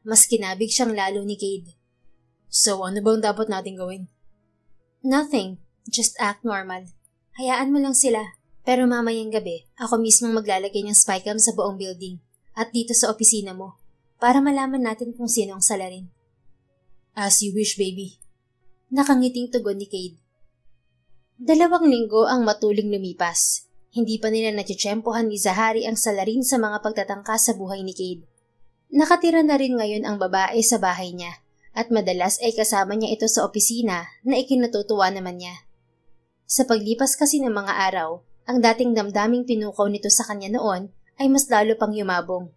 Mas kinabig siyang lalo ni Cade. So ano bang dapat natin gawin? Nothing. Just act normal. Hayaan mo lang sila. Pero mamayang gabi, ako mismong maglalagay ng spycam sa buong building at dito sa opisina mo. Para malaman natin kung sino ang salarin. As you wish, baby. Nakangiting tugon ni Cade. 2 linggo ang matuling lumipas. Hindi pa nila natitsyempohan ni Zahari ang salarin sa mga pagtatangka sa buhay ni Cade. Nakatira na rin ngayon ang babae sa bahay niya at madalas ay kasama niya ito sa opisina na ikinatutuwa naman niya. Sa paglipas kasi ng mga araw, ang dating damdaming pinukaw nito sa kanya noon ay mas lalo pang yumabong.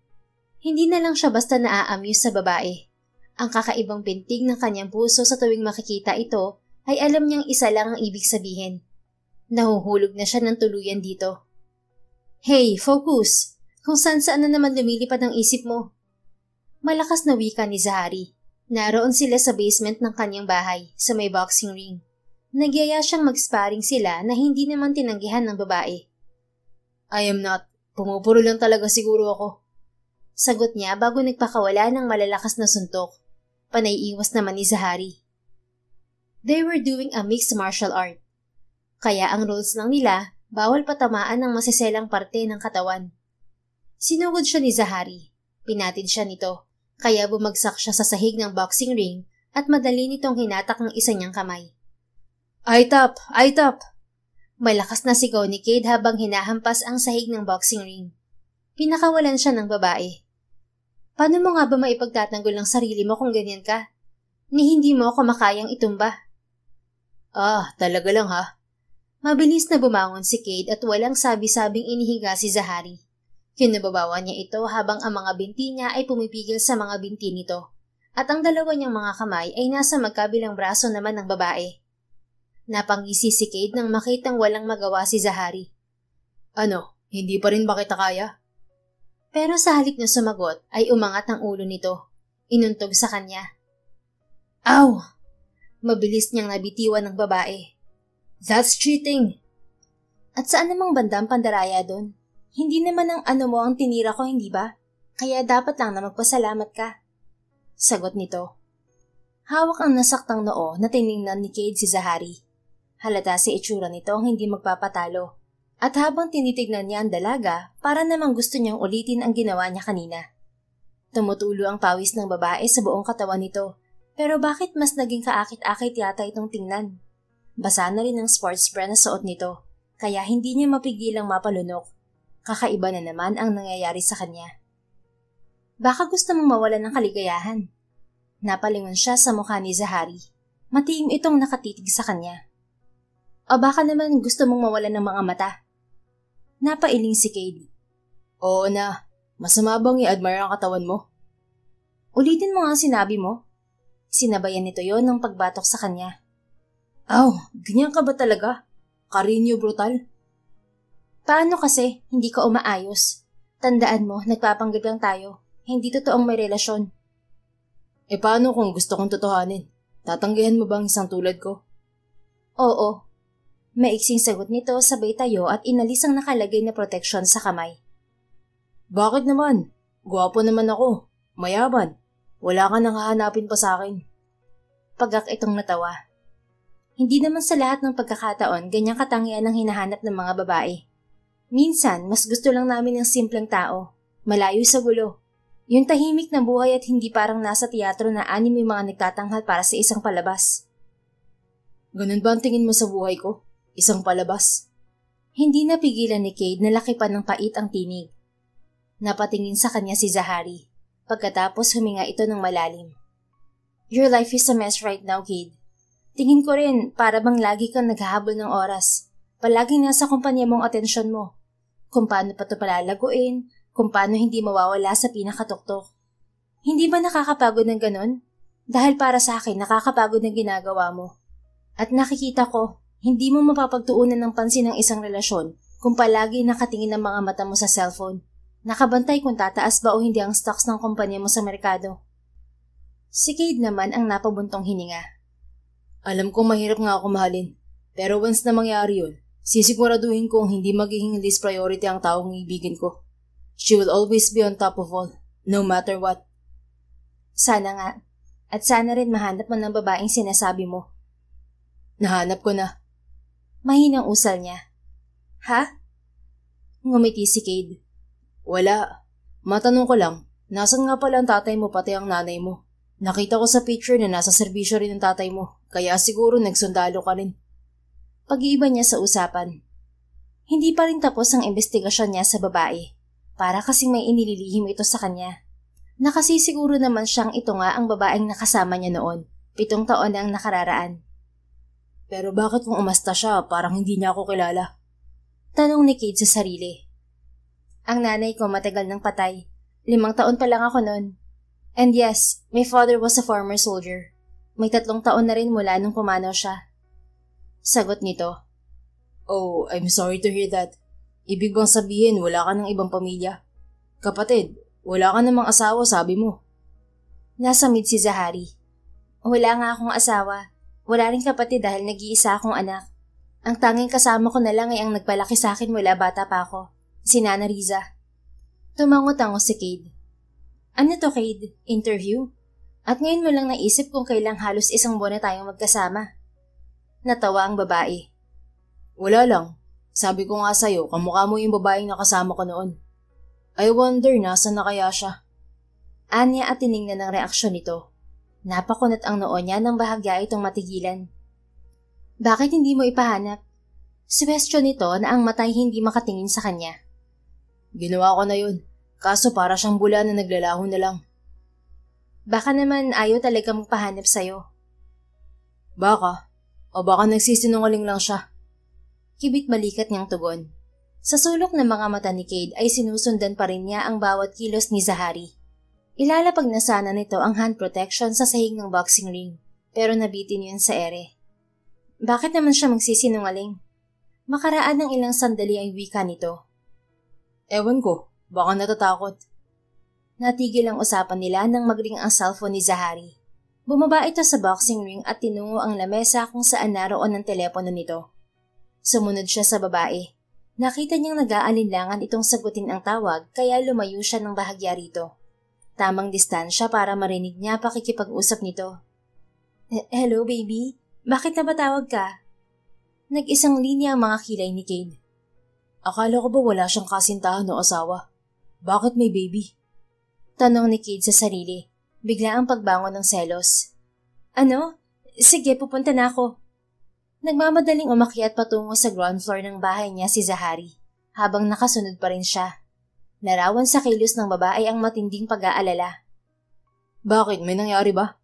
Hindi na lang siya basta naa-amuse sa babae. Ang kakaibang pintig ng kanyang puso sa tuwing makikita ito ay alam niyang isa lang ang ibig sabihin. Nahuhulog na siya ng tuluyan dito. Hey, focus! Kung saan-saan na naman lumilipad ang isip mo. Malakas na wika ni Zahari. Naroon sila sa basement ng kanyang bahay, sa may boxing ring. Nagyaya siyang mag-sparring sila na hindi naman tinanggihan ng babae. I am not. Pumupuro lang talaga siguro ako. Sagot niya bago nagpakawala ng malalakas na suntok. Panay-iwas naman ni Zahari. They were doing a mixed martial art. Kaya ang rules lang nila, bawal patamaan ng masiselang parte ng katawan. Sinugod siya ni Zahari. Pinatid siya nito, kaya bumagsak siya sa sahig ng boxing ring at madali nitong hinatak ang isa niyang kamay. I tap! I tap! Malakas na sigaw ni Cade habang hinahampas ang sahig ng boxing ring. Pinakawalan siya ng babae. Paano mo nga ba maipagtatanggol ang sarili mo kung ganyan ka? Ni hindi mo ako makayang itumba. Ah, talaga lang ha. Mabilis na bumangon si Cade at walang sabi-sabing inihiga si Zahari. Kinababawan niya ito habang ang mga binti niya ay pumipigil sa mga binti nito. At ang dalawa niyang mga kamay ay nasa magkabilang braso naman ng babae. Napangisi si Cade nang makitang walang magawa si Zahari. Ano, hindi pa rin ba kita kaya? Pero sa halip na sumagot ay umangat ang ulo nito. Inuntog sa kanya. Ow! Mabilis niyang nabitiwan ng babae. That's cheating! At saan namang bandang pandaraya doon? Hindi naman ang ano mo ang tinira ko, hindi ba? Kaya dapat lang na magpasalamat ka. Sagot nito. Hawak ang nasaktang noo na tiningnan ni Cade si Zahari. Halata sa itsura nito ang hindi magpapatalo. At habang tinitignan niya ang dalaga, para namang gusto niyang ulitin ang ginawa niya kanina. Tumutulo ang pawis ng babae sa buong katawan nito. Pero bakit mas naging kaakit-akit yata itong tingnan? Basa na rin ang sports bra na suot nito, kaya hindi niya mapigilang mapalunok. Kakaiba na naman ang nangyayari sa kanya. Baka gusto mong mawalan ng kaligayahan. Napalingon siya sa mukha ni Zahari. Matiim itong nakatitig sa kanya. O baka naman gusto mong mawalan ng mga mata. Napailing si Cade. Oo na, masama bang i-admire ang katawan mo? Ulitin mo nga ang sinabi mo. Sinabayan nito yon ng pagbatok sa kanya. Aw, ganyan ka ba talaga? Karinyo brutal? Paano kasi hindi ka umaayos? Tandaan mo, nagpapanggap lang tayo. Hindi totoong may relasyon. E paano kung gusto kong totohanin? Tatanggihan mo bang isang tulad ko? Oo. Maiksing sagot nito sabay tayo at inalis ang nakalagay na proteksyon sa kamay. Bakit naman? Gwapo naman ako. Mayaman. Wala ka nang hahanapin pa sa akin. Pagak itong natawa. Hindi naman sa lahat ng pagkakataon ganyang katangian ang hinahanap ng mga babae. Minsan, mas gusto lang namin ng simpleng tao, malayo sa gulo. Yung tahimik na buhay at hindi parang nasa teatro na anim yung mga nagtatanghal para sa isang palabas. Ganun ba ang tingin mo sa buhay ko? Isang palabas? Hindi napigilan ni Cade na lakipan ng pait ang tinig. Napatingin sa kanya si Zahari. Pagkatapos huminga ito ng malalim. Your life is a mess right now, Cade. Tingin ko rin para bang lagi kang naghahabol ng oras. Palaging nasa kumpanya mong atensyon mo. Kung paano pa ito palalaguin, kung paano hindi mawawala sa pinakatuktok. Hindi ba nakakapagod ng ganon? Dahil para sa akin nakakapagod ng ginagawa mo. At nakikita ko, hindi mo mapapagtuunan ng pansin ng isang relasyon kung palagi nakatingin ang mga mata mo sa cellphone. Nakabantay kung tataas ba o hindi ang stocks ng kumpanya mo sa merkado. Si Cade naman ang napabuntong hininga. Alam ko mahirap nga ako mahalin, pero once na mangyari yun, sisiguraduhin kong hindi magiging least priority ang taong ibigin ko. She will always be on top of all, no matter what. Sana nga, at sana rin mahanap mo ng babaeng sinasabi mo. Nahanap ko na. Mahinang usal niya. Ha? Ngumiti si Cade. Wala. Matanong ko lang, nasan nga pala ang tatay mo pati ang nanay mo? Nakita ko sa picture na nasa serbisyo rin ng tatay mo, kaya siguro nagsundalo ka rin. Pag-iiba niya sa usapan. Hindi pa rin tapos ang investigasyon niya sa babae, para kasing may inililihim ito sa kanya. Nakasisiguro naman siyang ito nga ang babaeng nakasama niya noon, 7 taon na ang nakararaan. Pero bakit kung umasta siya, parang hindi niya ako kilala? Tanong ni Cade sa sarili. Ang nanay ko matagal nang patay, 5 taon pa lang ako noon. And yes, my father was a former soldier. May 3 taon na rin mula nung pumanaw siya. Sagot nito. Oh, I'm sorry to hear that. Ibig bang sabihin wala ka ng ibang pamilya? Kapatid, wala ka namang asawa sabi mo. Nasamid si Zahari. Wala nga akong asawa. Wala rin kapatid dahil nag-iisa akong anak. Ang tanging kasama ko na lang ay ang nagpalaki sa akin mula bata pa ako, si Nana Riza. Tumango-tango si Cade. Ano to, Cade? Interview? At ngayon mo lang naisip kung kailang halos 1 buwan na tayong magkasama. Natawa ang babae. Wala lang. Sabi ko nga sa'yo, kamukha mo yung babaeng nakasama ko noon. I wonder nasan na kaya siya. Anya at tiningnan ng reaksyon nito. Napakunat ang noo niya nang bahagya itong matigilan. Bakit hindi mo ipahanap? Suwestyon nito na ang matay hindi makatingin sa kanya. Ginawa ko na yun. Kaso para siyang bula na naglalaho na lang. Baka naman ayaw talaga magpahanap sa'yo. Baka. O baka nagsisinungaling lang siya. Kibit balikat niyang tugon. Sa sulok ng mga mata ni Cade ay sinusundan pa rin niya ang bawat kilos ni Zahari. Ilalapag na sana nito ang hand protection sa sahig ng boxing ring, pero nabitin yun sa ere. Bakit naman siya magsisinungaling? Makaraan ng ilang sandali ang wika nito. Ewan ko. Baka natatakot. Natigil ang usapan nila nang magring ang cellphone ni Zahari. Bumaba ito sa boxing ring at tinungo ang lamesa kung saan naroon ang telepono nito. Sumunod siya sa babae. Nakita niyang nag-aalinlangan itong sagutin ang tawag kaya lumayo siya ng bahagya rito. Tamang distansya para marinig niya pakikipag-usap nito. Hello, baby? Bakit napatawag ka? Nag-isang linya ang mga kilay ni Cade. Akala ko ba wala siyang kasintahan o asawa? Bakit may baby? Tanong ni Cade sa sarili. Bigla ang pagbangon ng selos. Ano? Sige, pupunta na ako. Nagmamadaling umakyat patungo sa ground floor ng bahay niya si Zahari, habang nakasunod pa rin siya. Larawan sa kilos ng babae ang matinding pag-aalala. Bakit? May nangyari ba?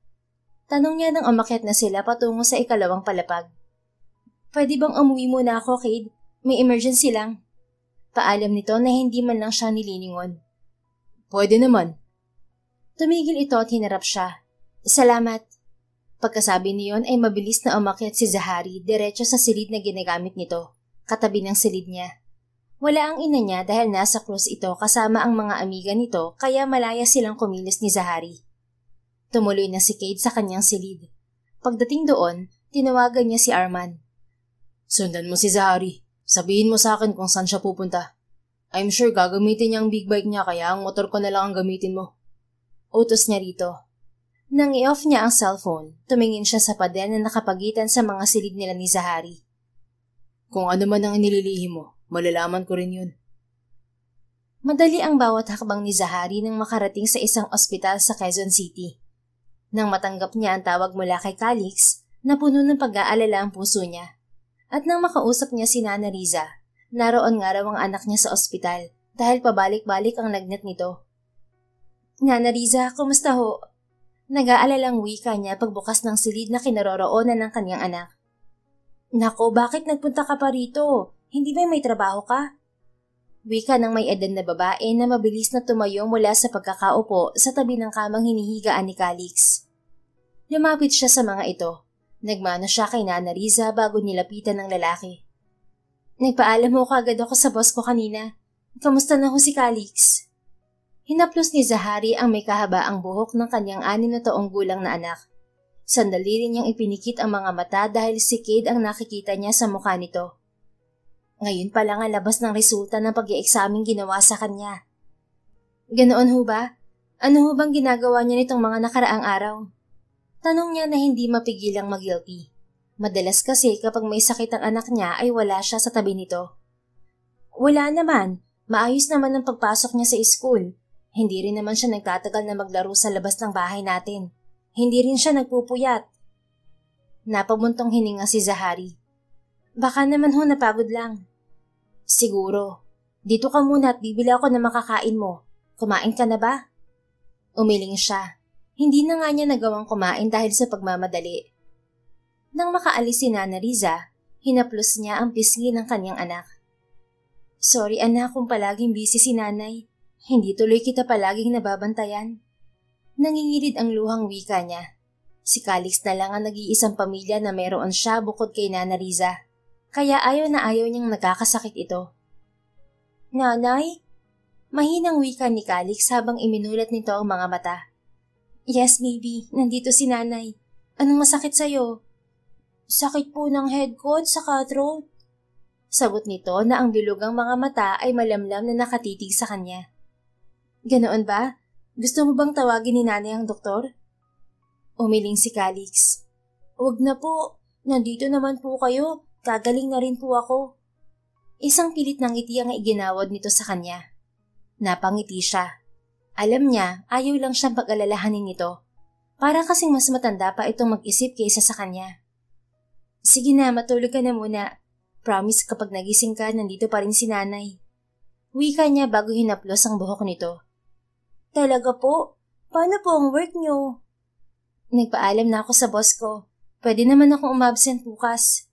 Tanong niya nang umakyat na sila patungo sa 2 palapag. Pwede bang umuwi muna ako, Cade? May emergency lang. Paalam nito na hindi man lang siya nililingon. Pwede naman. Tumigil ito at hinarap siya. Salamat. Pagkasabi niyon ay mabilis na umakyat si Zahari diretso sa silid na ginagamit nito, katabi ng silid niya. Wala ang ina niya dahil nasa krus ito kasama ang mga amiga nito kaya malaya silang kumilos ni Zahari. Tumuloy na si Cade sa kanyang silid. Pagdating doon, tinawagan niya si Arman. Sundan mo si Zahari. Sabihin mo sa akin kung saan siya pupunta. I'm sure gagamitin niya ang big bike niya kaya ang motor ko na lang ang gamitin mo. Utos niya rito. Nang i-off niya ang cellphone, tumingin siya sa pader na nakapagitan sa mga silid nila ni Zahari.
Kung ano man ang inililihim mo, malalaman ko rin yun.
Madali ang bawat hakbang ni Zahari nang makarating sa isang ospital sa Quezon City. Nang matanggap niya ang tawag mula kay Calix, napuno ng pag-aalala ang puso niya. At nang makausap niya si Nana Riza, naroon nga raw ang anak niya sa ospital dahil pabalik-balik ang lagnat nito. Nana Riza, kumusta ho? Nag-aalalang wika niya pagbukas ng silid na kinaroroonan ng kanyang anak. Nako, bakit nagpunta ka pa rito? Hindi ba may trabaho ka? Wika ng may edad na babae na mabilis na tumayo mula sa pagkakaupo sa tabi ng kamang hinihigaan ni Calix. Lumapit siya sa mga ito. Nagmano siya kay Nana Riza bago nilapitan ng lalaki. Nagpaalam mo kagad ako sa boss ko kanina. Kamusta na ho si Calix? Hinaplos ni Zahari ang may kahabaang buhok ng kanyang 6 na taong gulang na anak. Sandali rin niyang ipinikit ang mga mata dahil si Cade ang nakikita niya sa mukha nito. Ngayon pa lang ang labas ng resulta ng pag-i-examing ginawa sa kanya. Ganoon ho ba? Ano ho bang ginagawa niya nitong mga nakaraang araw? Tanong niya na hindi mapigilang mag-guilty. Madalas kasi kapag may sakit ang anak niya ay wala siya sa tabi nito. Wala naman. Maayos naman ang pagpasok niya sa school. Hindi rin naman siya nagtatagal na maglaro sa labas ng bahay natin. Hindi rin siya nagpupuyat. Napabuntong hininga si Zahari. Baka naman ho napagod lang. Siguro. Dito ka muna at bibili ako ng makakain mo. Kumain ka na ba? Umiling siya. Hindi na nga niya nagawang kumain dahil sa pagmamadali. Nang makaalis si Nana Riza, hinaplos niya ang pisngi ng kanyang anak. Sorry anak kung palaging busy si nanay. Hindi tuloy kita palaging nababantayan. Nangingilid ang luhang wika niya. Si Calix na lang ang nag-iisang pamilya na meron siya bukod kay Nana Riza. Kaya ayaw na ayaw niyang nagkakasakit ito. Nanay? Mahinang wika ni Calix habang iminulat nito ang mga mata. Yes, baby. Nandito si nanay. Anong masakit sa'yo? Sakit po ng head ko at saka throat. Sagot nito na ang bilugang mga mata ay malamlam na nakatitig sa kanya. Ganoon ba? Gusto mo bang tawagin ni nanay ang doktor? Umiling si Calix. Huwag na po. Nandito naman po kayo. Gagaling na rin po ako. Isang pilit ng ngiti ang iginawad nito sa kanya. Napangiti siya. Alam niya, ayaw lang siyang pag-alalahanin nito. Para kasing mas matanda pa itong mag-isip kaysa sa kanya. Sige na, matulog ka na muna. Promise kapag nagising ka, nandito pa rin si nanay. Wika niya bago hinaplos ang buhok nito. Talaga po? Paano po ang work niyo? Nagpaalam na ako sa boss ko. Pwede naman akong umabsent bukas.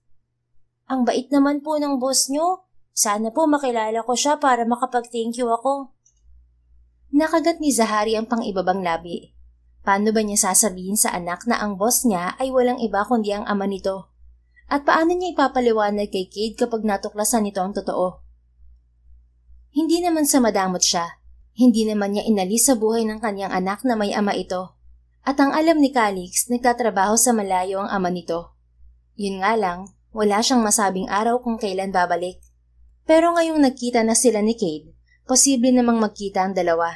Ang bait naman po ng boss niyo. Sana po makilala ko siya para makapag-thank you ako. Nakagat ni Zahari ang pang-ibabang labi. Paano ba niya sasabihin sa anak na ang boss niya ay walang iba kundi ang ama nito? At paano niya ipapaliwanag kay Cade kapag natuklasan nito ang totoo? Hindi naman sa madamot siya. Hindi naman niya inalis sa buhay ng kanyang anak na may ama ito. At ang alam ni Calix, nagtatrabaho sa malayo ang ama nito. Yun nga lang, wala siyang masabing araw kung kailan babalik. Pero ngayong nagkita na sila ni Cade, posible namang magkita ang dalawa.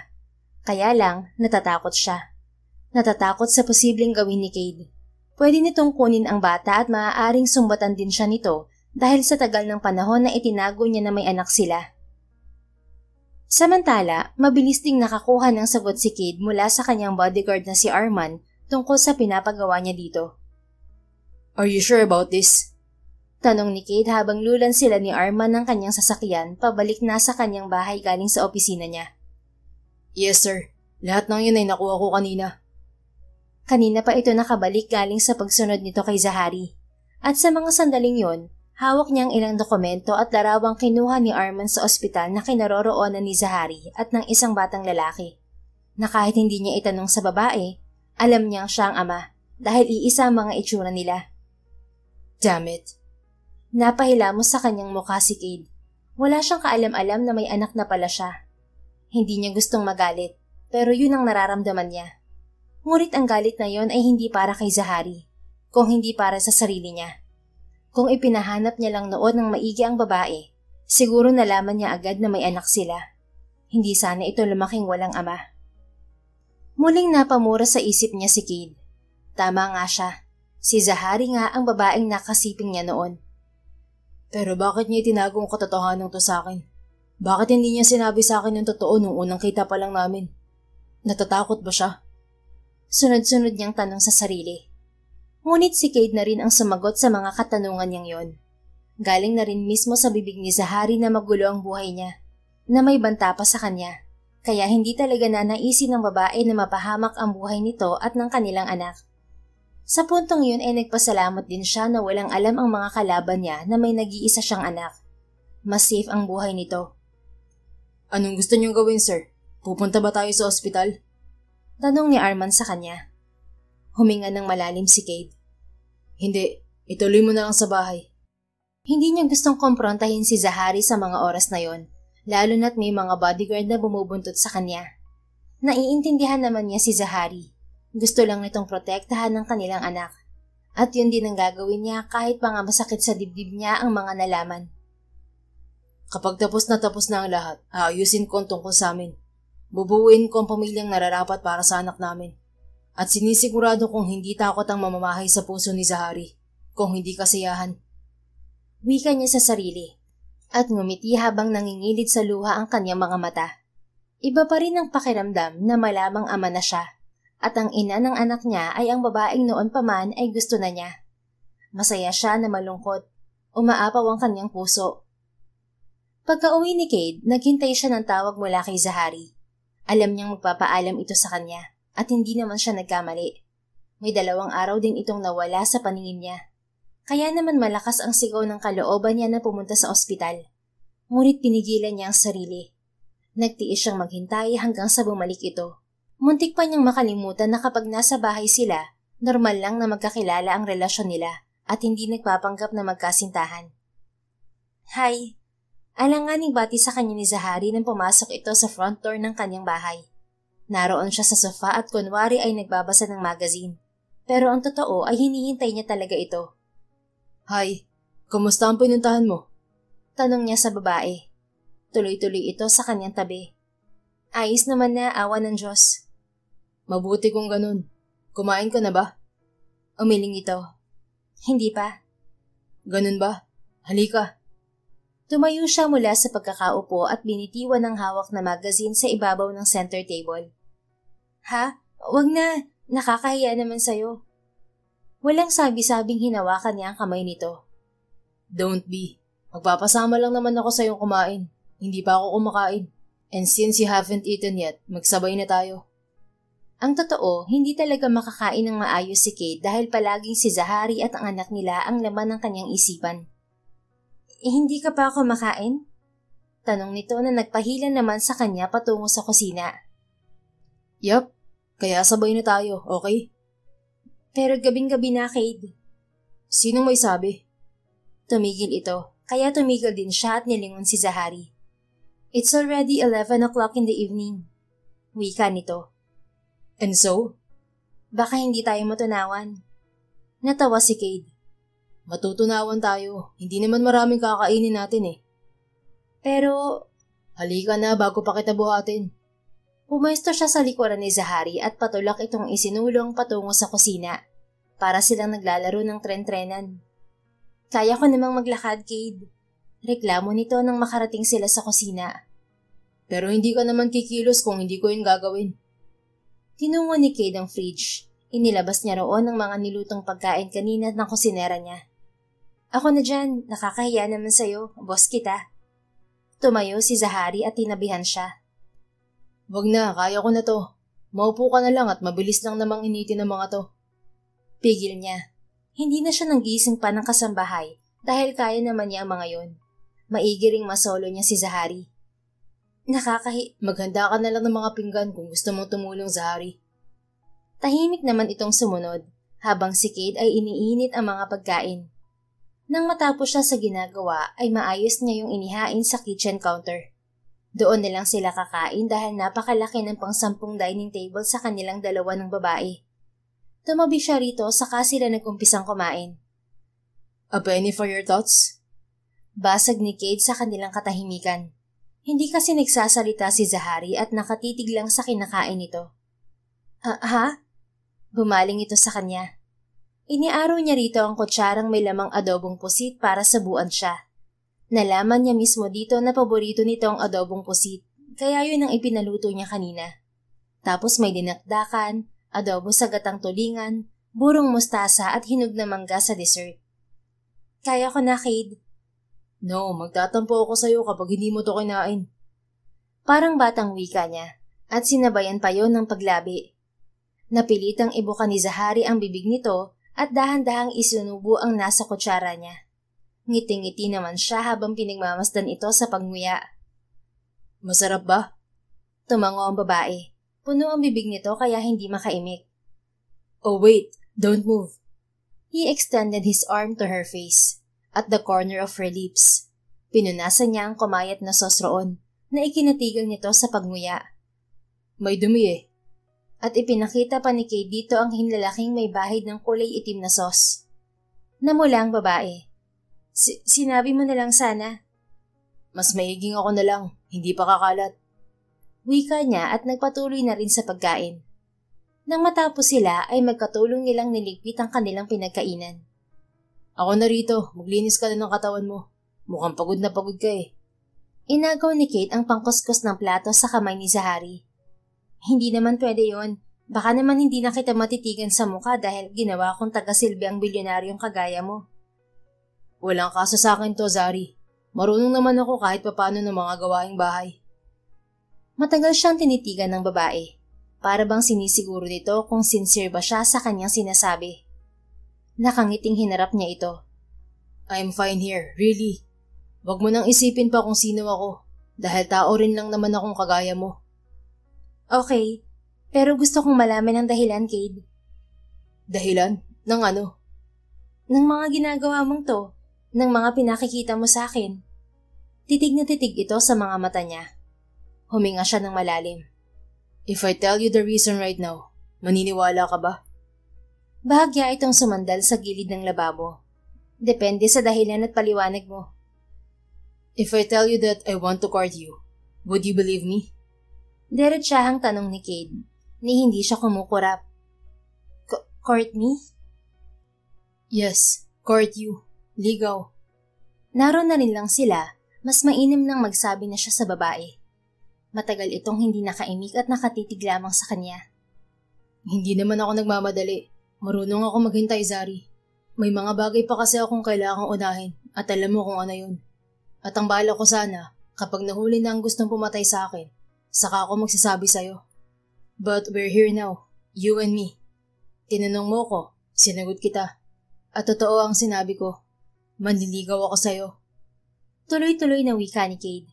Kaya lang, natatakot siya. Natatakot sa posibleng gawin ni Cade. Pwede nitong kunin ang bata at maaaring sumbatan din siya nito dahil sa tagal ng panahon na itinago niya na may anak sila. Samantala, mabilis ding nakakuha ng sagot si Cade mula sa kanyang bodyguard na si Arman tungkol sa pinapagawa niya dito.
Are you sure about this?
Tanong ni Cade habang lulan sila ni Arman ng kanyang sasakyan pabalik na sa kanyang bahay galing sa opisina niya.
Yes sir, lahat ng yun ay nakuha ko kanina.
Kanina pa ito nakabalik galing sa pagsunod nito kay Zahari. At sa mga sandaling yon, hawak niyang ilang dokumento at larawang kinuha ni Arman sa ospital na kinaroroonan ni Zahari at ng isang batang lalaki. Na kahit hindi niya itanong sa babae, alam niyang siya ang ama dahil iisa ang mga itsura nila.
Damn it.
Napahilamos sa kanyang mukha si Cade. Wala siyang kaalam-alam na may anak na pala siya. Hindi niya gustong magalit, pero yun ang nararamdaman niya. Ngunit ang galit na yon ay hindi para kay Zahari, kung hindi para sa sarili niya. Kung ipinahanap niya lang noon ng maigi ang babae, siguro nalaman niya agad na may anak sila. Hindi sana ito lumaking walang ama. Muling napamura sa isip niya si Cade. Tama nga siya. Si Zahari nga ang babaeng nakasiping niya noon.
Pero bakit niya itinago ang katotohanan to sa akin? Bakit hindi niya sinabi sa akin yung totoo nung unang kita pa lang namin? Natatakot ba siya?
Sunod-sunod niyang tanong sa sarili. Ngunit si Cade na rin ang sumagot sa mga katanungan niyang yon. Galing na rin mismo sa bibig ni Zahari na magulo ang buhay niya, na may banta pa sa kanya. Kaya hindi talaga nanaisin ng babae na mapahamak ang buhay nito at ng kanilang anak. Sa puntong yun ay nagpasalamat din siya na walang alam ang mga kalaban niya na may nag-iisa siyang anak. Mas safe ang buhay nito.
Anong gusto niyong gawin, sir? Pupunta ba tayo sa ospital?
Tanong ni Arman sa kanya. Huminga ng malalim si Cade.
Hindi, ituloy mo na lang sa bahay.
Hindi niya gustong komprontahin si Zahari sa mga oras na yon, lalo na't may mga bodyguard na bumubuntot sa kanya. Naiintindihan naman niya si Zahari. Gusto lang nitong protektahan ng kanilang anak. At yun din ang gagawin niya kahit pa nga masakit sa dibdib niya ang mga nalaman.
Kapag tapos na ang lahat, aayusin ko ang tungkol sa amin. Bubuuin ko ang pamilyang nararapat para sa anak namin. At sinisigurado kong hindi takot ang mamamahay sa puso ni Zahari, kung hindi kasiyahan.
Wika niya sa sarili, at ngumiti habang nangingilid sa luha ang kanyang mga mata. Iba pa rin ang pakiramdam na malamang ama na siya, at ang ina ng anak niya ay ang babaeng noon pa man ay gusto na niya. Masaya siya na malungkot, umaapaw ang kanyang puso. Pagka-uwi ni Cade, naghintay siya ng tawag mula kay Zahari. Alam niyang magpapaalam ito sa kanya, at hindi naman siya nagkamali. May 2 araw din itong nawala sa paningin niya. Kaya naman malakas ang sigaw ng kalooban niya na pumunta sa ospital. Ngunit pinigilan niya ang sarili. Nagtiis siyang maghintay hanggang sa bumalik ito. Muntik pa niyang makalimutan na kapag nasa bahay sila, normal lang na magkakilala ang relasyon nila at hindi nagpapanggap na magkasintahan. Hi! Alanganing bati sa kanya ni Zahari nang pumasok ito sa front door ng kanyang bahay. Naroon siya sa sofa at kunwari ay nagbabasa ng magazine. Pero ang totoo ay hinihintay niya talaga ito.
Hi, kumusta ang pinuntahan mo?
Tanong niya sa babae. Tuloy-tuloy ito sa kanyang tabi. Ayos naman na, awa ng Diyos.
Mabuti kung ganun. Kumain ka na ba?
Umiling ito. Hindi pa.
Ganun ba? Halika.
Tumayo siya mula sa pagkakaupo at binitiwan ng hawak na magazine sa ibabaw ng center table. Ha? Wag na. Nakakahiya naman sa'yo. Walang sabi-sabing hinawakan niya ang kamay nito.
Don't be. Magpapasama lang naman ako sa iyong kumain. Hindi pa ako kumakain. And since you haven't eaten yet, magsabay na tayo.
Ang totoo, hindi talaga makakain ng maayos si Cade dahil palaging si Zahari at ang anak nila ang laman ng kanyang isipan. Hindi ka pa kumakain? Tanong nito na nagpahila naman sa kanya patungo sa kusina.
Yup, kaya sabay na tayo, okay?
Pero gabing-gabi na, Cade.
Sinong may sabi?
Tumigil ito, kaya tumigil din siya at nilingon si Zahari. It's already 11 o'clock in the evening. Wika nito.
And so?
Baka hindi tayo matunawan. Natawa si Cade.
Matutunawan tayo. Hindi naman maraming kakainin natin eh.
Pero...
Halika na bago pa kita buhatin.
Pumesto siya sa likuran ni Zahari at patulak itong isinulong patungo sa kusina. Para silang naglalaro ng tren-trenan. Kaya ko namang maglakad, Cade. Reklamo nito nang makarating sila sa kusina.
Pero hindi ka naman kikilos kung hindi ko yun gagawin.
Tinungo ni Cade ang fridge. Inilabas niya roon ang mga nilutong pagkain kanina ng kusinera niya. Ako na dyan, nakakahiya naman sa'yo, boss kita. Tumayo si Zahari at tinabihan siya.
Wag na, kaya ko na to. Maupo ka na lang at mabilis lang namang initin ng mga to.
Pigil niya. Hindi na siya nanggising pa ng kasambahay dahil kaya naman niya ang mga yon. Maigi ring masolo niya si Zahari.
Maghanda ka na lang ng mga pinggan kung gusto mong tumulong, Zahari.
Tahimik naman itong sumunod habang si Cade ay iniinit ang mga pagkain. Nang matapos siya sa ginagawa ay maayos niya yung inihain sa kitchen counter. Doon na lang sila kakain dahil napakalaki ng pang-10 dining table sa kanilang 2 ng babae. Tumabi siya rito saka sila nagkumpisang kumain.
A penny for your thoughts?
Basag ni Cade sa kanilang katahimikan. Hindi kasi nagsasalita si Zahari at nakatitig lang sa kinakain nito. Ha? Bumaling ito sa kanya. Iniaraw niya rito ang kutsarang may lamang adobong pusit para sabuan siya. Nalaman niya mismo dito na paborito nito ang adobong pusit, kaya yun ang ipinaluto niya kanina. Tapos may dinakdakan, adobo sa gatang tulingan, burong mustasa at hinog na mangga sa dessert. Kaya ko na, Cade.
No, magtatampo ako sa'yo kapag hindi mo to kinain.
Parang batang wika niya, at sinabayan pa yon ng paglabi. Napilitang ibuka ni Zahari ang bibig nito at dahan-dahang isinubo ang nasa kutsara niya. Ngiting-ngiti naman siya habang pinagmamasdan ito sa pagnguya.
Masarap ba?
Tumango ang babae. Puno ang bibig nito kaya hindi makaimik.
Oh wait, don't move.
He extended his arm to her face, at the corner of her lips. Pinunasan niya ang kumayat na sauce roon, na ikinatigil nito sa pagnguya.
May dumi eh.
At ipinakita pa ni Cade dito ang hinlalaking may bahid ng kulay itim na sauce. Namula ang babae. Sinabi mo na lang sana.
Mas maiging ako na lang, hindi pa kakalat.
Wika niya at nagpatuloy na rin sa pagkain. Nang matapos sila ay magkatulong nilang niligpit ang kanilang pinagkainan.
Ako na rito, maglinis ka na ng katawan mo. Mukhang pagod na pagod ka eh.
Inagaw ni Kate ang pangkuskus ng plato sa kamay ni Zahari. Hindi naman pwede yon. Baka naman hindi na kita matitigan sa mukha dahil ginawa kong taga-silbi ang bilyonaryong kagaya mo.
Walang kaso sa akin to, Zari. Marunong naman ako kahit papano ng mga gawaing bahay.
Matagal siyang tinitigan ng babae. Para bang sinisiguro nito kung sincere ba siya sa kanyang sinasabi. Nakangiting hinarap niya ito.
I'm fine here, really. Wag mo nang isipin pa kung sino ako, dahil tao rin lang naman akong kagaya mo.
Okay, pero gusto kong malaman ang dahilan, Cade.
Dahilan? Ng ano?
Ng mga ginagawa mong to, ng mga pinakikita mo sa akin. Titig na titig ito sa mga mata niya. Huminga siya ng malalim.
If I tell you the reason right now, maniniwala ka ba?
Bahagya itong sumandal sa gilid ng lababo. Depende sa dahilan at paliwanag mo.
If I tell you that I want to court you, would you believe me?
Diretsahang tanong ni Cade, ni hindi siya kumukurap. Court me?
Yes, court you. Ligaw.
Naroon na rin lang sila, mas mainam nang magsabi na siya sa babae. Matagal itong hindi nakaimik at nakatitig lamang sa kanya.
Hindi naman ako nagmamadali. Marunong ako maghintay, Zari. May mga bagay pa kasi akong kailangang unahin at alam mo kung ano yun. At ang bala ko sana, kapag nahuli na ang gustong pumatay sa akin, saka ako magsasabi sa'yo. But we're here now, you and me. Tinanong mo ko, sinagot kita. At totoo ang sinabi ko, manliligaw ako sa'yo.
Tuloy-tuloy na wika ni Cade.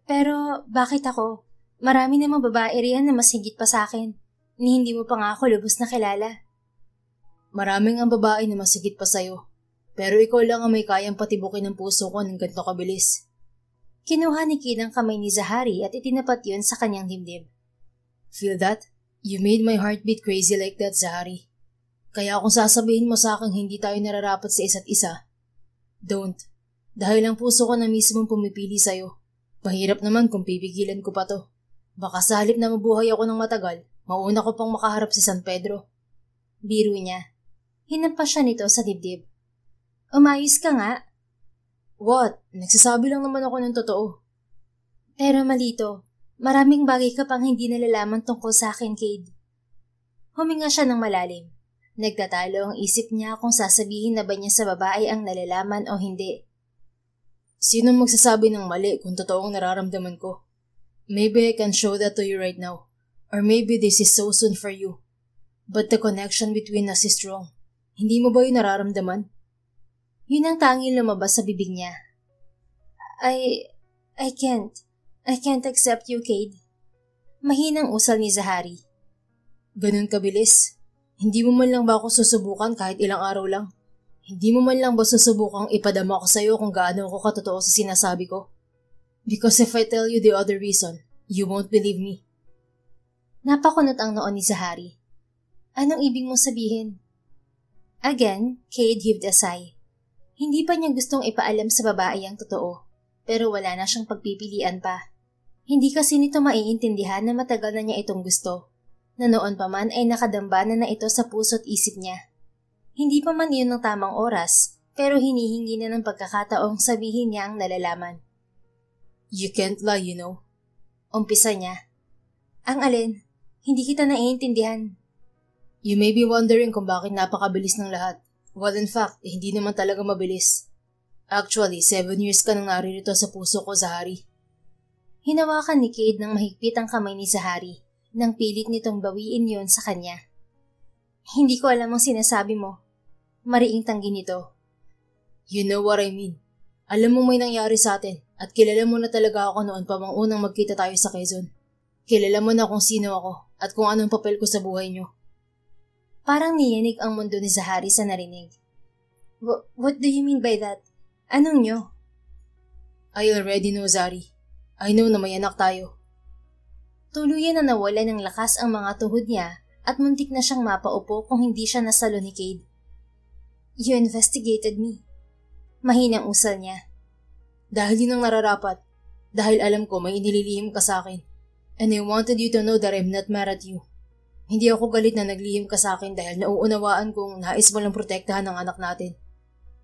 Pero bakit ako? Marami namang babae riyan na mas higit pa sa akin, ni hindi mo pa nga ako lubos na kilala.
Maraming ang babae na mas higit pa sa'yo, pero ikaw lang ang may kayang patibukin ng puso ko ng ganito kabilis.
Kinuha ni Cade ang kamay ni Zahari at itinapat yun sa kanyang dibdib.
Feel that? You made my heart beat crazy like that, Zahari. Kaya kung sasabihin mo sa akin hindi tayo nararapat sa isa't isa, don't. Dahil ang puso ko na mismong pumipili sa'yo. Mahirap naman kung pipigilan ko pa to. Baka sa halip na mabuhay ako ng matagal, mauna ko pang makaharap si San Pedro.
Biro niya. Hinampas siya nito sa dibdib. Umayos ka nga.
What? Nagsasabi lang naman ako ng totoo.
Pero malito, maraming bagay ka pang hindi nalalaman tungkol sa akin, Cade. Huminga siya ng malalim. Nagtatalo ang isip niya kung sasabihin na ba niya sa babae ang nalalaman o hindi.
Sino magsasabi ng mali kung totoong nararamdaman ko? Maybe I can show that to you right now. Or maybe this is so soon for you. But the connection between us is strong. Hindi mo ba yun nararamdaman?
Yun ang tanging lumabas sa bibig niya. I can't accept you, Cade. Mahinang usal ni Zahari.
Ganun kabilis? Hindi mo man lang ba ako susubukan kahit ilang araw lang? Hindi mo man lang ba susubukang ipadama ko sa'yo kung gaano ako katotoo sa sinasabi ko? Because if I tell you the other reason, you won't believe me.
Napakunot ang noon ni Zahari. Anong ibig mong sabihin? Again, Cade heaved a sigh. Hindi pa niya gustong ipaalam sa babae ang totoo, pero wala na siyang pagpipilian pa. Hindi kasi nito maiintindihan na matagal na niya itong gusto. na noon pa man ay nakadambana na ito sa puso't isip niya. Hindi pa man iyon ang tamang oras, pero hinihingi na ng pagkakataong sabihin niya ang nalalaman.
You can't lie, you know.
Umpisa niya. Ang alin? Hindi kita naiintindihan.
You may be wondering kung bakit napakabilis ng lahat. Well, in fact, hindi naman talaga mabilis. Actually, 7 years ka nang naririto sa puso ko, Zahari.
Hinawakan ni Cade ng mahigpit ang kamay ni Zahari nang pilit nitong bawiin yon sa kanya. Hindi ko alam ang sinasabi mo. Mariing tanggi nito.
You know what I mean. Alam mo may nangyari sa atin at kilala mo na talaga ako noon pa mang unang magkita tayo sa Quezon. Kilala mo na kung sino ako at kung anong papel ko sa buhay niyo.
Parang niyanig ang mundo ni Zahari sa narinig. What do you mean by that? Anong nyo?
I already know, Zari. I know na may anak tayo.
Tuluyan na nawala ng lakas ang mga tuhod niya at muntik na siyang mapaupo kung hindi siya nasalo ni Cade. You investigated me. Mahinang usal niya.
Dahil yun ang nararapat. Dahil alam ko may inililihim ka sa akin. And I wanted you to know that I'm not mad at you. Hindi ako galit na naglihim ka sa akin dahil nauunawaan kong nais mo lang protektahan ang anak natin.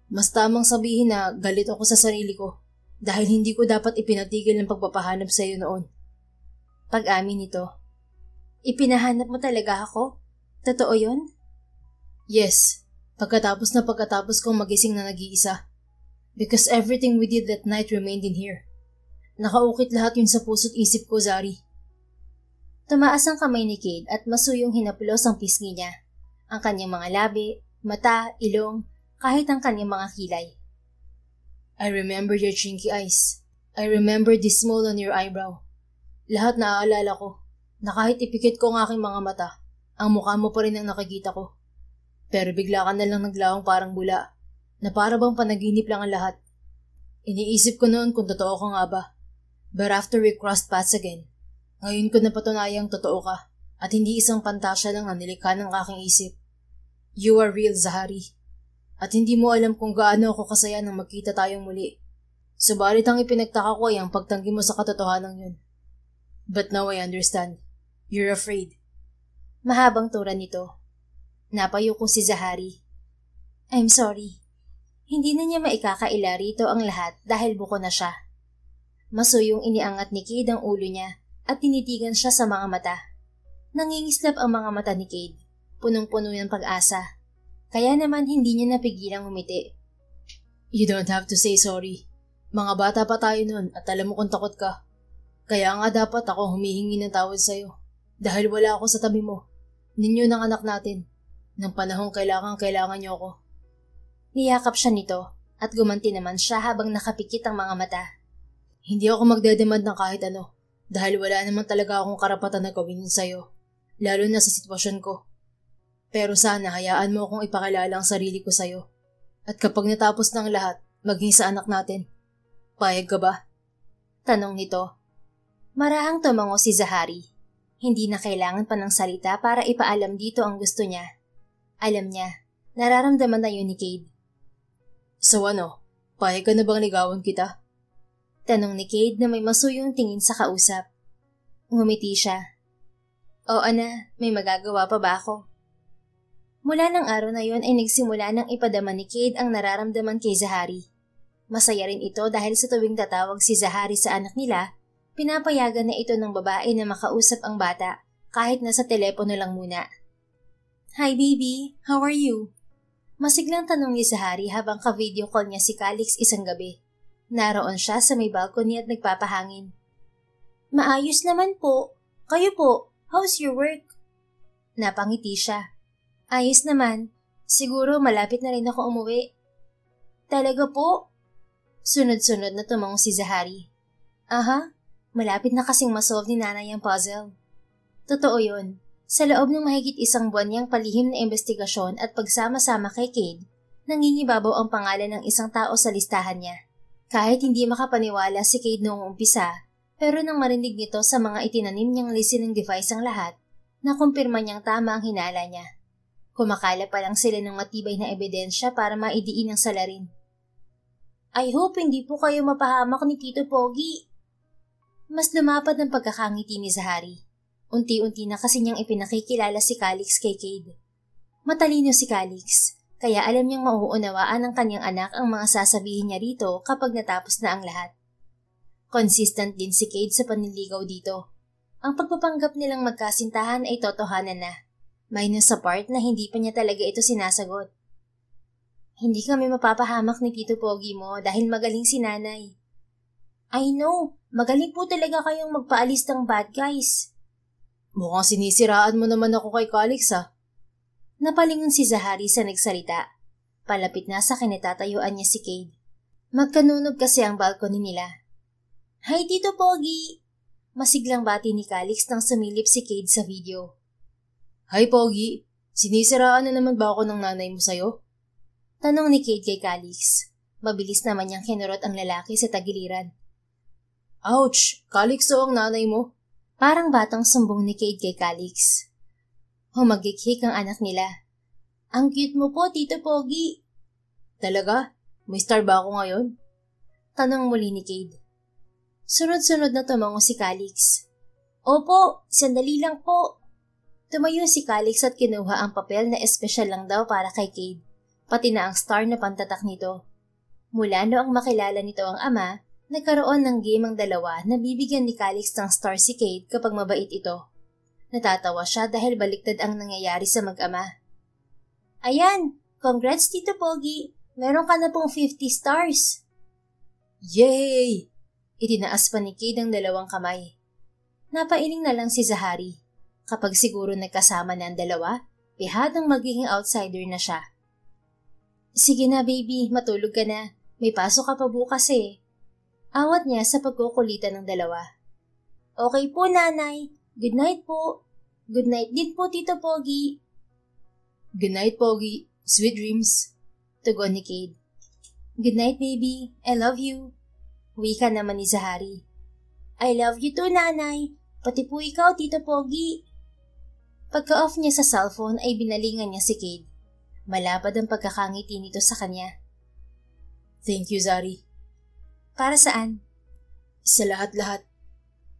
Mas tamang sabihin na galit ako sa sarili ko dahil hindi ko dapat ipinatigil ng pagpapahanap sa iyo noon.
Pag-amin nito. Ipinahanap mo talaga ako? Totoo yun?
Yes. Pagkatapos kong magising na nag-iisa. Because everything we did that night remained in here. Nakaukit lahat yun sa puso't isip ko, Zari.
Tumaas ang kamay ni Cade at masuyong hinaplos ang pisngi niya. Ang kanyang mga labi, mata, ilong, kahit ang kanyang mga kilay.
I remember your chinky eyes. I remember this mole on your eyebrow. Lahat naaalala ko, na kahit ipikit ko ang aking mga mata, ang mukha mo pa rin ang nakikita ko. Pero bigla ka na lang naglawang parang bula, na para bang panaginip lang ang lahat. Iniisip ko noon kung totoo ka nga ba. But after we crossed paths again, ngayon ko napatunayang totoo ka at hindi isang pantasya lang ang nilikha ng aking isip. You are real, Zahari. At hindi mo alam kung gaano ako kasaya nang magkita tayong muli. Subalit ang ipinagtaka ko ay ang pagtanggi mo sa katotohanan yun. But now I understand. You're afraid.
Mahabang tura nito. Napayo ko si Zahari. I'm sorry. Hindi na niya maikakaila rito ang lahat dahil buko na siya. Masuyong iniangat ni Cade ang ulo niya at tinitigan siya sa mga mata. Nangingislap ang mga mata ni Cade, punong-puno ng pag-asa. Kaya naman hindi niya napigilang umiti.
You don't have to say sorry. Mga bata pa tayo noon at alam mo kung takot ka. Kaya nga dapat ako humihingi ng tawad sa'yo. Dahil wala ako sa tabi mo. Ninyo ng anak natin. Nang panahong kailangan niyo ako.
Niyakap siya nito at gumanti naman siya habang nakapikit ang mga mata.
Hindi ako magdedemand ng kahit ano. Dahil wala naman talaga akong karapatan na gawin sa'yo. Lalo na sa sitwasyon ko. Pero sana hayaan mo akong ipakilala ang sarili ko sa'yo. At kapag natapos ng lahat, maging sa anak natin. Payag ka ba?
Tanong nito. Marahang tumango si Zahari. Hindi na kailangan pa ng salita para ipaalam dito ang gusto niya. Alam niya, nararamdaman na yun ni Cade.
So ano, payag ka na bang ligawan kita?
Tanong ni Cade na may masuyong tingin sa kausap. Ngumiti siya. Oo na, may magagawa pa ba ako? Mula ng araw na yon ay nagsimula nang ipadama ni Cade ang nararamdaman kay Zahari. Masaya rin ito dahil sa tuwing tatawag si Zahari sa anak nila, pinapayagan na ito ng babae na makausap ang bata kahit nasa telepono lang muna. Hi baby, how are you? Masiglang tanong ni Zahari habang ka-video call niya si Calix isang gabi. Naroon siya sa may balcony at nagpapahangin. Maayos naman po. Kayo po, how's your work? Napangiti siya. Ayos naman. Siguro malapit na rin ako umuwi. Talaga po? Sunod-sunod na tumango si Zahari. Aha, malapit na kasing masolve ni nanay ang puzzle. Totoo yun. Sa loob ng mahigit isang buwan niyang palihim na investigasyon at pagsama-sama kay Cade, nangingibabaw ang pangalan ng isang tao sa listahan niya. Kahit hindi makapaniwala si Cade noong umpisa, pero nang marinig nito sa mga itinanim niyang listening device ang lahat, nakumpirma niyang tama ang hinala niya. Kumakala pa lang sila ng matibay na ebidensya para maidiin ang salarin. I hope hindi po kayo mapahamak ni Tito Pogi. Mas lumapad ang pagkakangiti ni Zahari. Unti-unti na kasi niyang ipinakikilala si Calix kay Cade. Matalino si Calix, kaya alam niyang mauunawaan ng kanyang anak ang mga sasabihin niya rito kapag natapos na ang lahat. Consistent din si Cade sa panliligaw dito. Ang pagpapanggap nilang magkasintahan ay totohanan na, minus sa part na hindi pa niya talaga ito sinasagot. Hindi kami mapapahamak ni Tito Pogi mo dahil magaling si nanay. I know, magaling po talaga kayong magpaalis ng bad guys.
Mukhang sinisiraan mo naman ako kay Calix
Napalingon si Zahari sa nagsalita. Palapit na sa kinatatayuan niya si Cade. Magkanunog kasi ang balcony nila. Hi Tito Pogi! Masiglang bati ni Calix nang sumilip si Cade sa video.
Hi Pogi! Sinisiraan na naman ba ako ng nanay mo sa'yo?
Tanong ni Cade kay Calix. Mabilis naman niyang kinurot ang lalaki sa tagiliran.
Ouch! Calix o ang nanay mo?
Parang batang sumbong ni Cade kay Calix. Humagikhik ang anak nila. Ang cute mo po, Tito Pogi.
Talaga? May star ba ako ngayon?
Tanong muli ni Cade. Sunod-sunod na tumango si Calix. Opo, sandali lang po. Tumayo si Calix at kinuha ang papel na espesyal lang daw para kay Cade, pati na ang star na pantatak nito. Mula noong makilala nito ang ama, nagkaroon ng game ang dalawa na bibigyan ni Calix ng star si Cade kapag mabait ito. Natatawa siya dahil baliktad ang nangyayari sa mag-ama. Ayan! Congrats Tito Pogi! Meron ka na pong 50 stars!
Yay!
Itinaas pa ni Cade ang dalawang kamay. Napailing na lang si Zahari. Kapag siguro nagkasama na ang dalawa, pihadang magiging outsider na siya. Sige na baby, matulog ka na. May pasok ka pa bukas eh. Awat niya sa pagkukulitan ng dalawa. Okay po nanay. Good night po. Good night din po Tito Pogi.
Good night Pogi. Sweet dreams.
Tugon ni Cade. Good night baby. I love you. Wika naman ni Zahari. I love you too nanay. Pati po ikaw Tito Pogi. Pagka-off niya sa cellphone ay binalingan niya si Cade. Malapad ang pagkakangiti nito sa kanya.
Thank you Zari.
Para saan?
Sa lahat-lahat.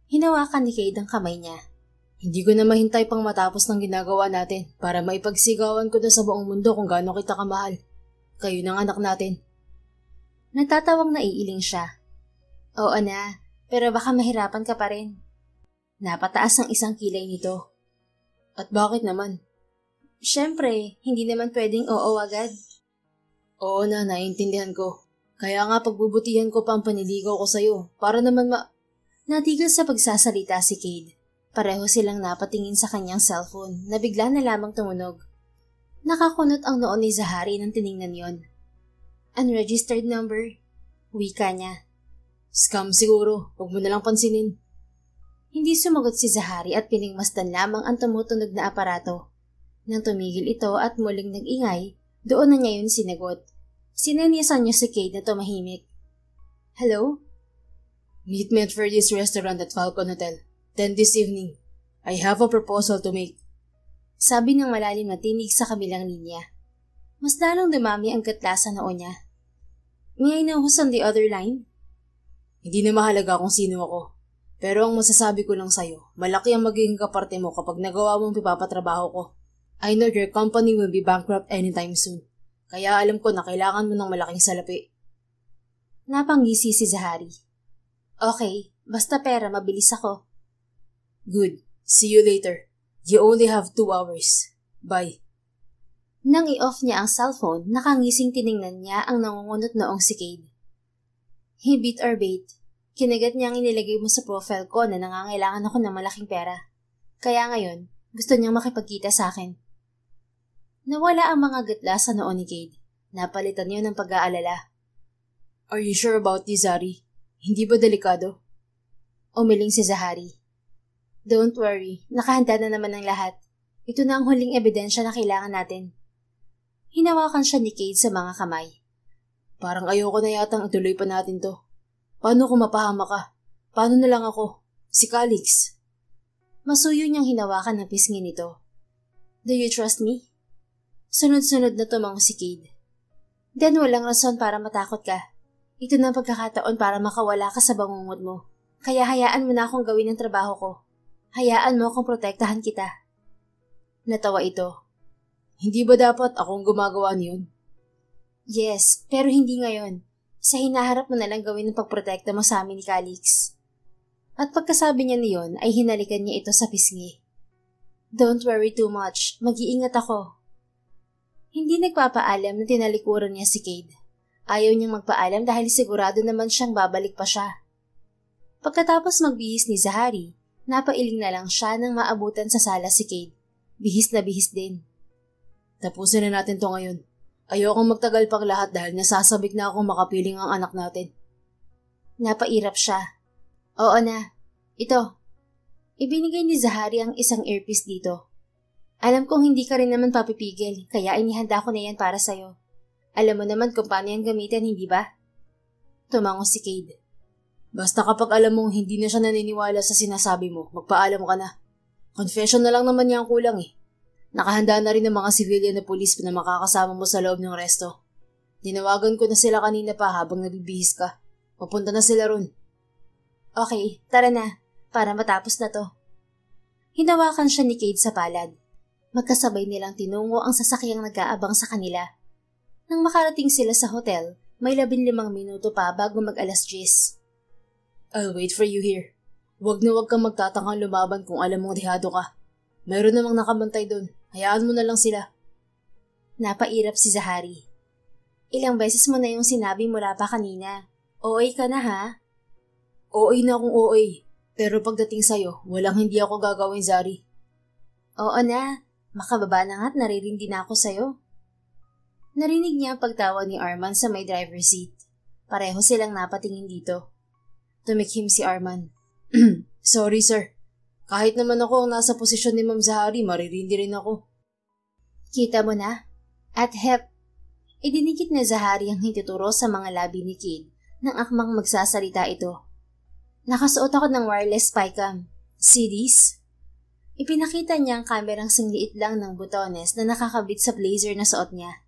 Hinawakan ni Cade ang kamay niya.
Hindi ko na mahintay pang matapos ng ginagawa natin para maipagsigawan ko na sa buong mundo kung gaano kita kamahal. Kayo ng anak natin.
Natatawang naiiling siya. Oo na, pero baka mahirapan ka pa rin. Napataas ang isang kilay nito.
At bakit naman?
Siyempre, hindi naman pwedeng oo agad.
Oo na, naiintindihan ko. Kaya nga pagbubutihan ko pa ang paniligaw ko sa'yo para naman
Natigil sa pagsasalita si Cade. Pareho silang napatingin sa kanyang cellphone na bigla na lamang tumunog. Nakakunot ang noon ni Zahari nang tiningnan yon. Unregistered number. Wika niya.
Scam siguro, huwag mo nalang pansinin.
Hindi sumagot si Zahari at pinigmasdan lamang ang tumutunog na aparato. Nang tumigil ito at muling nag-ingay, doon na niya yun sinagot. Sinenyasan niya si Cade na tumahimik. Hello?
Meet me at Freddy's restaurant at Falcon Hotel. 10 this evening. I have a proposal to make.
Sabi ng malalim na tinig sa kabilang linya. Mas lalong dumami ang gatla sa noo niya. May I know who's on the other line?
Hindi na mahalaga kung sino ako. Pero ang masasabi ko lang sa'yo, malaki ang magiging kaparte mo kapag nagawa mong pipapatrabaho ko. I know your company will be bankrupt anytime soon. Kaya alam ko na kailangan mo ng malaking salapi.
Napangisi si Zahari. Okay, basta pera, mabilis ako.
Good. See you later. You only have 2 hours. Bye.
Nang i-off niya ang cellphone, nakangising tiningnan niya ang nangungunot noong si Cade. Hibit or bait. Kinagat niya ang inilagay mo sa profile ko na nangangailangan ako ng malaking pera. Kaya ngayon, gusto niyang makipagkita sa akin. Nawala ang mga gatla sa noo ni Cade. Napalitan niyo ng pag-aalala.
Are you sure about this, Zari? Hindi ba delikado?
Umiling si Zahari. Don't worry, nakahanda na naman ang lahat. Ito na ang huling ebidensya na kailangan natin. Hinawakan siya ni Cade sa mga kamay.
Parang ayoko na yatang ituloy pa natin to. Paano kung mapahama ka? Paano na lang ako? Si Calix.
Masuyo niyang hinawakan ng pisngi nito. Do you trust me? Sunod-sunod na tumango si Cade. Then walang rason para matakot ka. Ito na ang pagkakataon para makawala ka sa bangungot mo. Kaya hayaan mo na akong gawin ang trabaho ko. Hayaan mo kung protektahan kita. Natawa ito.
Hindi ba dapat akong gumagawa niyon?
Yes, pero hindi ngayon. Sa hinaharap mo na lang gawin ng pagprotekta mo sa amin ni Calix. At pagkasabi niya niyon ay hinalikan niya ito sa pisngi. Don't worry too much, mag-iingat ako. Hindi nagpapaalam na tinalikuran niya si Cade. Ayaw niyang magpaalam dahil sigurado naman siyang babalik pa siya. Pagkatapos magbihis ni Zahari, napailing na lang siya nang maabutan sa sala si Cade. Bihis na bihis din.
Tapusin na natin to ngayon. Ayokong magtagal pang lahat dahil nasasabik na akong makapiling ang anak natin.
Napairap siya. Oo na. Ito. Ibinigay ni Zahari ang isang earpiece dito. Alam kong hindi ka rin naman papipigil, kaya inihanda ko na yan para sa'yo. Alam mo naman kung paano yan gamitin, hindi ba? Tumango si Cade.
Basta kapag alam mong hindi na siya naniniwala sa sinasabi mo, magpaalam ka na. Confession na lang naman niya ang kulang eh. Nakahanda na rin ng mga civilian na pulis na makakasama mo sa loob ng resto. Tinawagan ko na sila kanina pa habang nagbibihis ka. Papunta na sila ron.
Okay, tara na, para matapos na to. Hinawakan siya ni Cade sa palad. Magkasabay nilang tinungo ang sasakyang nag-aabang sa kanila. Nang makarating sila sa hotel, may 15 minuto pa bago mag-alas 10.
I'll wait for you here. Huwag na huwag kang magtatakang lumaban kung alam mong dehado ka. Mayroon namang nakabantay doon. Hayaan mo na lang sila.
Napairap si Zahari. Ilang beses mo na yung sinabi mula pa kanina. OA ka na ha?
OA na akong OA. Pero pagdating sa'yo, walang hindi ako gagawin, Zari.
Oo na. Makababa na nga't naririndi na ako sa'yo. Narinig niya ang pagtawa ni Arman sa may driver's seat. Pareho silang napatingin dito.
Tumikhim si Arman. Sorry, sir. Kahit naman ako ang nasa posisyon ni Ma'am Zahari, maririndi rin ako.
Kita mo na? At hep, idinikit na Zahari ang hituturo sa mga labi ni Cade nang akmang magsasalita ito. Nakasuot ako ng wireless spycam. CDs? Ipinakita niya ang kamerang singliit lang ng butones na nakakabit sa blazer na suot niya.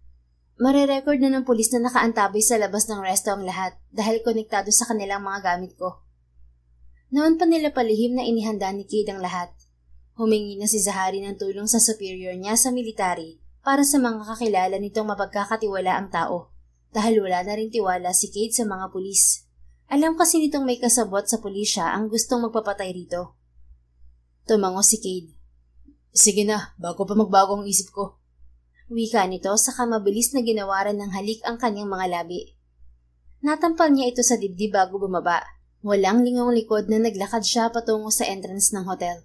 Marerecord na ng pulis na nakaantabay sa labas ng resto ang lahat dahil konektado sa kanilang mga gamit ko. Noon pa nila palihim na inihanda ni Cade ang lahat. Humingi na si Zahari ng tulong sa superior niya sa military para sa mga kakilala nitong mapagkakatiwala ang tao dahil wala na rin tiwala si Cade sa mga pulis. Alam kasi nitong may kasabot sa pulisya ang gustong magpapatay rito. Tumango si Cade. Sige na, bago pa magbago ang isip ko. Wika nito saka mabilis na ginawaran ng halik ang kanyang mga labi. Natampal niya ito sa dibdib bago bumaba. Walang lingong likod na naglakad siya patungo sa entrance ng hotel.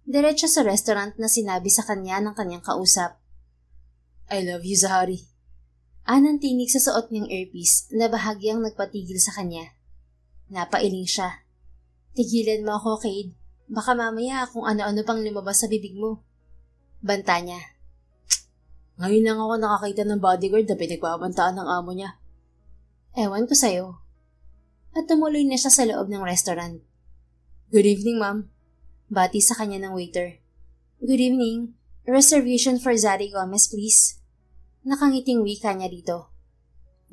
Diretso sa restaurant na sinabi sa kanya ng kanyang kausap. I love you, Zahari. Anang tinig sa suot niyang earpiece na bahagyang nagpatigil sa kanya. Napailing siya. Tigilan mo ako, Cade. Baka mamaya kung ano-ano pang lumabas sa bibig mo. Banta niya.
Ngayon lang ako nakakita ng bodyguard na pinagbabantaan ng amo niya.
Ewan ko sa'yo. At tumuloy na siya sa loob ng restaurant.
Good evening, ma'am.
Bati sa kanya ng waiter. Good evening. Reservation for Zari Gomez, please. Nakangiting wika niya dito.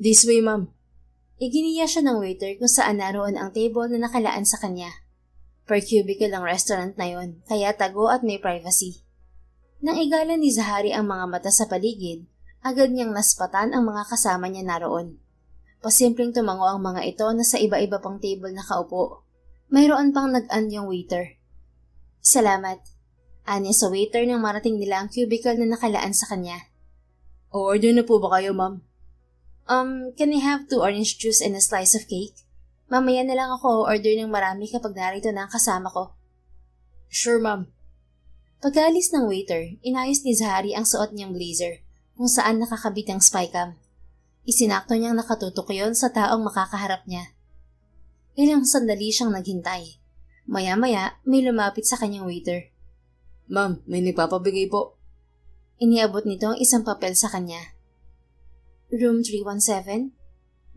This way, ma'am.
Iginiya siya ng waiter kung saan naroon ang table na nakalaan sa kanya. Per cubicle ang restaurant na yon, kaya tago at may privacy. Nang igala ni Zahari ang mga mata sa paligid, agad niyang naspatan ang mga kasama niya naroon. Pasimpleng tumango ang mga ito na sa iba-iba pang table nakaupo. Mayroon pang nag-anyong waiter. Salamat. Anya sa waiter nang marating nila ang cubicle na nakalaan sa kanya.
Order na po ba kayo, ma'am?
Can I have 2 orange juice and a slice of cake? Mamaya na lang ako order ng marami kapag narito na ang kasama ko.
Sure, ma'am.
Pag-alis ng waiter, inayos ni Zahari ang suot niyang blazer kung saan nakakabit ang spycam. Isinakto niyang nakatutok yon sa taong makakaharap niya. Ilang sandali siyang naghintay. Maya-maya, may lumapit sa kanyang waiter.
Ma'am, may nagpapabigay po.
Iniabot nito ang isang papel sa kanya. Room 317?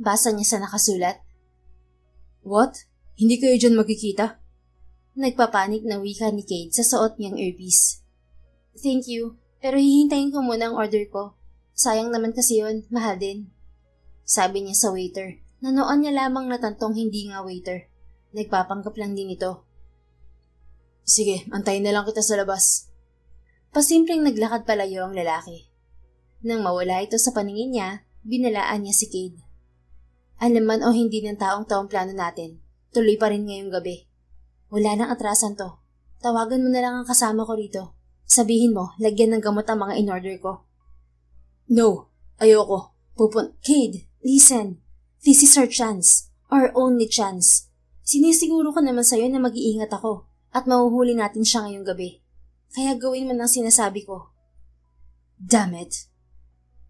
Basa niya sa nakasulat.
What? Hindi kayo dyan magkikita?
Nagpapanik na wika ni Cade sa suot niyang earpiece. Thank you, pero hihintayin ko muna ang order ko. Sayang naman kasi yun, mahal din. Sabi niya sa waiter, na noon niya lamang natantong hindi nga waiter. Nagpapanggap lang din ito.
Sige, antayin na lang kita sa labas.
Pasimpleng naglakad palayo ang lalaki. Nang mawala ito sa paningin niya, binalaan niya si Cade. Alam man o hindi ng taong plano natin, tuloy pa rin ngayong gabi. Wala nang atrasan to. Tawagan mo na lang ang kasama ko rito. Sabihin mo, lagyan ng gamot ang mga in-order ko.
No, ayoko.
Cade, listen. This is our chance. Our only chance. Sinisiguro ko naman sa'yo na mag-iingat ako at mahuhuli natin siya ngayong gabi. Kaya gawin mo ng sinasabi ko. Damn it!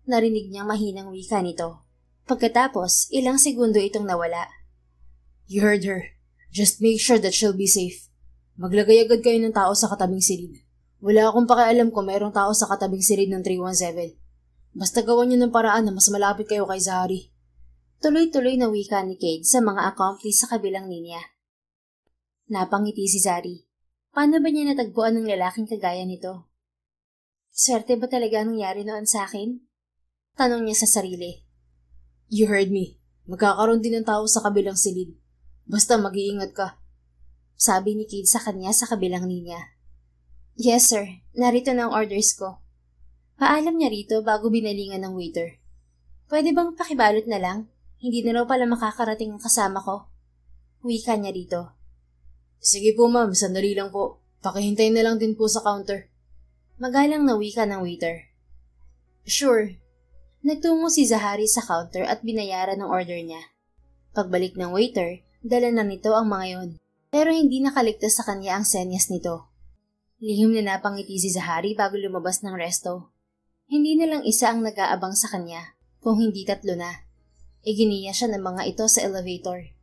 Narinig niyang mahinang wika nito. Pagkatapos, ilang segundo itong nawala.
You heard her. Just make sure that she'll be safe. Maglagay agad kayo ng tao sa katabing silid. Wala akong pakialam kung mayroong tao sa katabing silid ng 317. Basta gawan niyo ng paraan na mas malapit kayo kay Zahari.
Tuloy-tuloy na wika ni Cade sa mga accomplice sa kabilang linya. Napangiti si Zari. Paano ba niya natagpuan ng lalaking kagaya nito? Swerte ba talaga ang nangyari noon sa akin? Tanong niya sa sarili.
You heard me. Magkakaroon din ng tao sa kabilang silid. Basta mag-iingat ka.
Sabi ni Cade sa kanya sa kabilang linya. Yes sir, narito na ang orders ko. Paalam niya rito bago binalingan ng waiter. Pwede bang pakibalot na lang? Hindi na raw pala makakarating ang kasama ko. Wika niya rito.
Sige po ma'am, sandali lang po. Pakihintay na lang din po sa counter.
Magalang na wika ng waiter. Sure. Nagtungo si Zahari sa counter at binayaran ng order niya. Pagbalik ng waiter, dala na nito ang mga yon. Pero hindi nakaligtas sa kanya ang senyas nito. Lihim na napangiti si Zahari bago lumabas ng resto. Hindi na lang isa ang nag-aabang sa kanya, kung hindi 3 na. Iginiya siya ng mga ito sa elevator.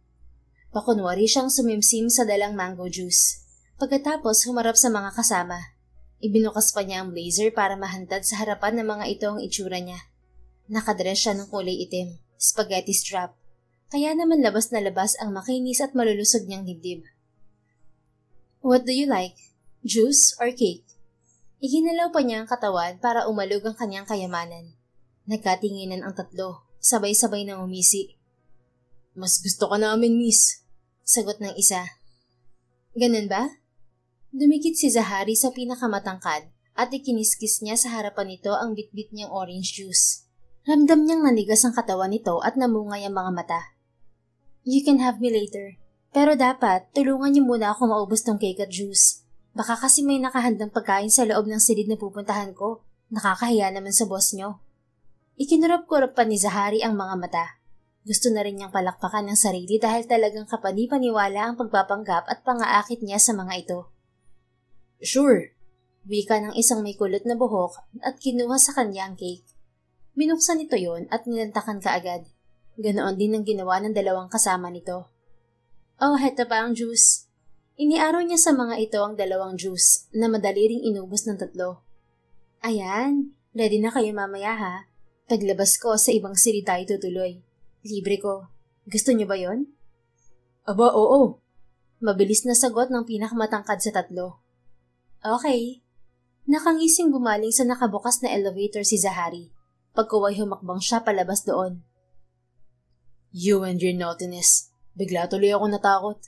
Pakunwari siyang sumimsim sa dalang mango juice. Pagkatapos humarap sa mga kasama. Ibinukas pa niya ang blazer para mahantad sa harapan ng mga ito ang itsura niya. Nakadress siya ng kulay itim, spaghetti strap. Kaya naman labas na labas ang makinis at malulusog niyang dibdib. What do you like? Juice or cake? Iginalaw pa niya ang katawan para umalog ang kanyang kayamanan. Nagkatinginan ang 3, sabay-sabay nang umisi.
Mas gusto ka namin, miss.
Sagot ng isa. Ganun ba? Dumikit si Zahari sa pinakamatangkad at ikiniskis niya sa harapan nito ang bitbit niyang orange juice. Ramdam niyang nanigas ang katawan nito at namungay ang mga mata. You can have me later. Pero dapat, tulungan niyo muna ako maubos tong cake at juice. Baka kasi may nakahandang pagkain sa loob ng silid na pupuntahan ko. Nakakahiya naman sa boss niyo. Ikinurap-kurap pa ni Zahari ang mga mata. Gusto na rin niyang palakpakan ng sarili dahil talagang kapani-paniwala ang pagpapanggap at pangaakit niya sa mga ito.
Sure.
Wika ng isang may kulot na buhok at kinuha sa kanya ang cake. Binuksan nito yon at nilantakan kaagad. Ganoon din ang ginawa ng 2 kasama nito. Oh, heto pa ang juice. Iniaraw niya sa mga ito ang 2 juice na madali ring inubos ng 3. Ayan, ready na kayo mamaya ha. Paglabas ko sa ibang silid tayo tutuloy. Libre ko. Gusto niyo ba yon?
Aba, oo.
Mabilis na sagot ng pinakamatangkad sa 3. Okay. Nakangising bumaling sa nakabukas na elevator si Zahari. Pagkuway humakbang siya palabas doon.
You and your naughtiness. Bigla tuloy ako natakot.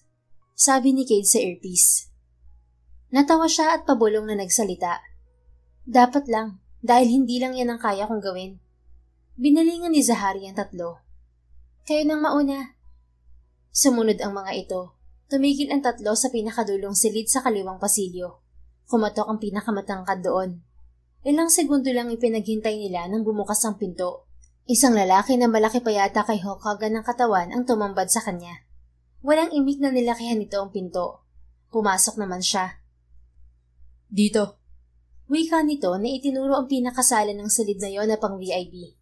Sabi ni Cade sa earpiece. Natawa siya at pabulong na nagsalita. Dapat lang, dahil hindi lang yan ang kaya kong gawin. Binalingan ni Zahari ang 3. Kayo nang mauna. Sumunod ang mga ito. Tumigil ang 3 sa pinakadulong silid sa kaliwang pasilyo. Kumatok ang pinakamatangkad doon. Ilang segundo lang ipinaghintay nila nang bumukas ang pinto. Isang lalaki na malaki pa yata kay Hulk Hogan ng katawan ang tumambad sa kanya. Walang imik na nilakihan nito ang pinto. Pumasok naman siya.
Dito.
Wika nito na itinuro ang pinakasala ng silid na yon na pang VIP.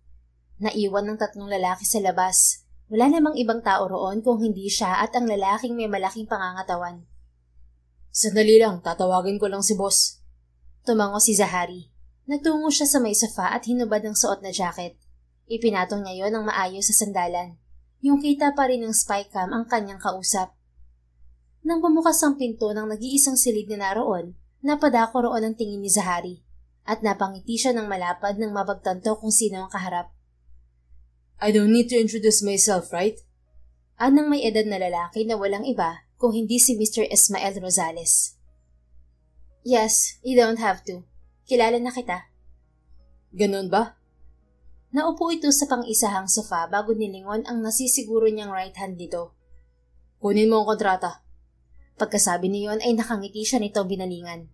Naiwan ng 3 lalaki sa labas. Wala namang ibang tao roon kung hindi siya at ang lalaking may malaking pangangatawan.
Sandali lang, tatawagin ko lang si boss.
Tumango si Zahari. Nagtungo siya sa may sofa at hinubad ng suot na jacket. Ipinatong niya yon ng maayos sa sandalan. Yung kita pa rin ng spy cam ang kanyang kausap. Nang bumukas ang pinto ng nag-iisang silid na naroon, napadako roon ang tingin ni Zahari at napangiti siya ng malapad nang mapagtanto kung sino ang kaharap.
I don't need to introduce myself, right?
Anang may edad na lalaki na walang iba kung hindi si Mr. Ismael Rosales. Yes, you don't have to. Kilala na kita.
Ganun ba?
Naupo ito sa pang-isahang sofa bago nilingon ang nasisiguro niyang right hand nito.
Kunin mo ang kontrata.
Pagkasabi niyon ay nakangiti siya nito binalingan.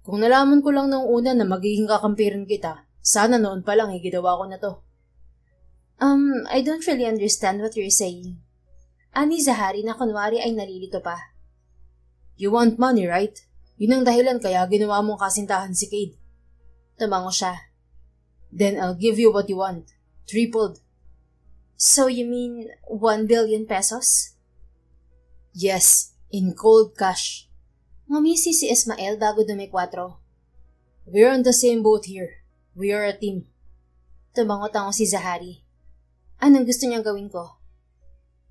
Kung nalaman ko lang noong una na magiging kakampirin kita, sana noon pa lang ginawa ko na to.
I don't really understand what you're saying. Ani Zahari na kunwari ay nalilito pa.
You want money, right? Yun ang dahilan kaya ginawa mong kasintahan si Cade.
Tumango siya.
Then I'll give you what you want. Tripled.
So you mean 1 billion pesos?
Yes, in cold cash.
Ngumisi si Ismael bago dumikwatro.
We're on the same boat here. We are a team.
Tumango-tango si Zahari. Anong gusto niyang gawin ko?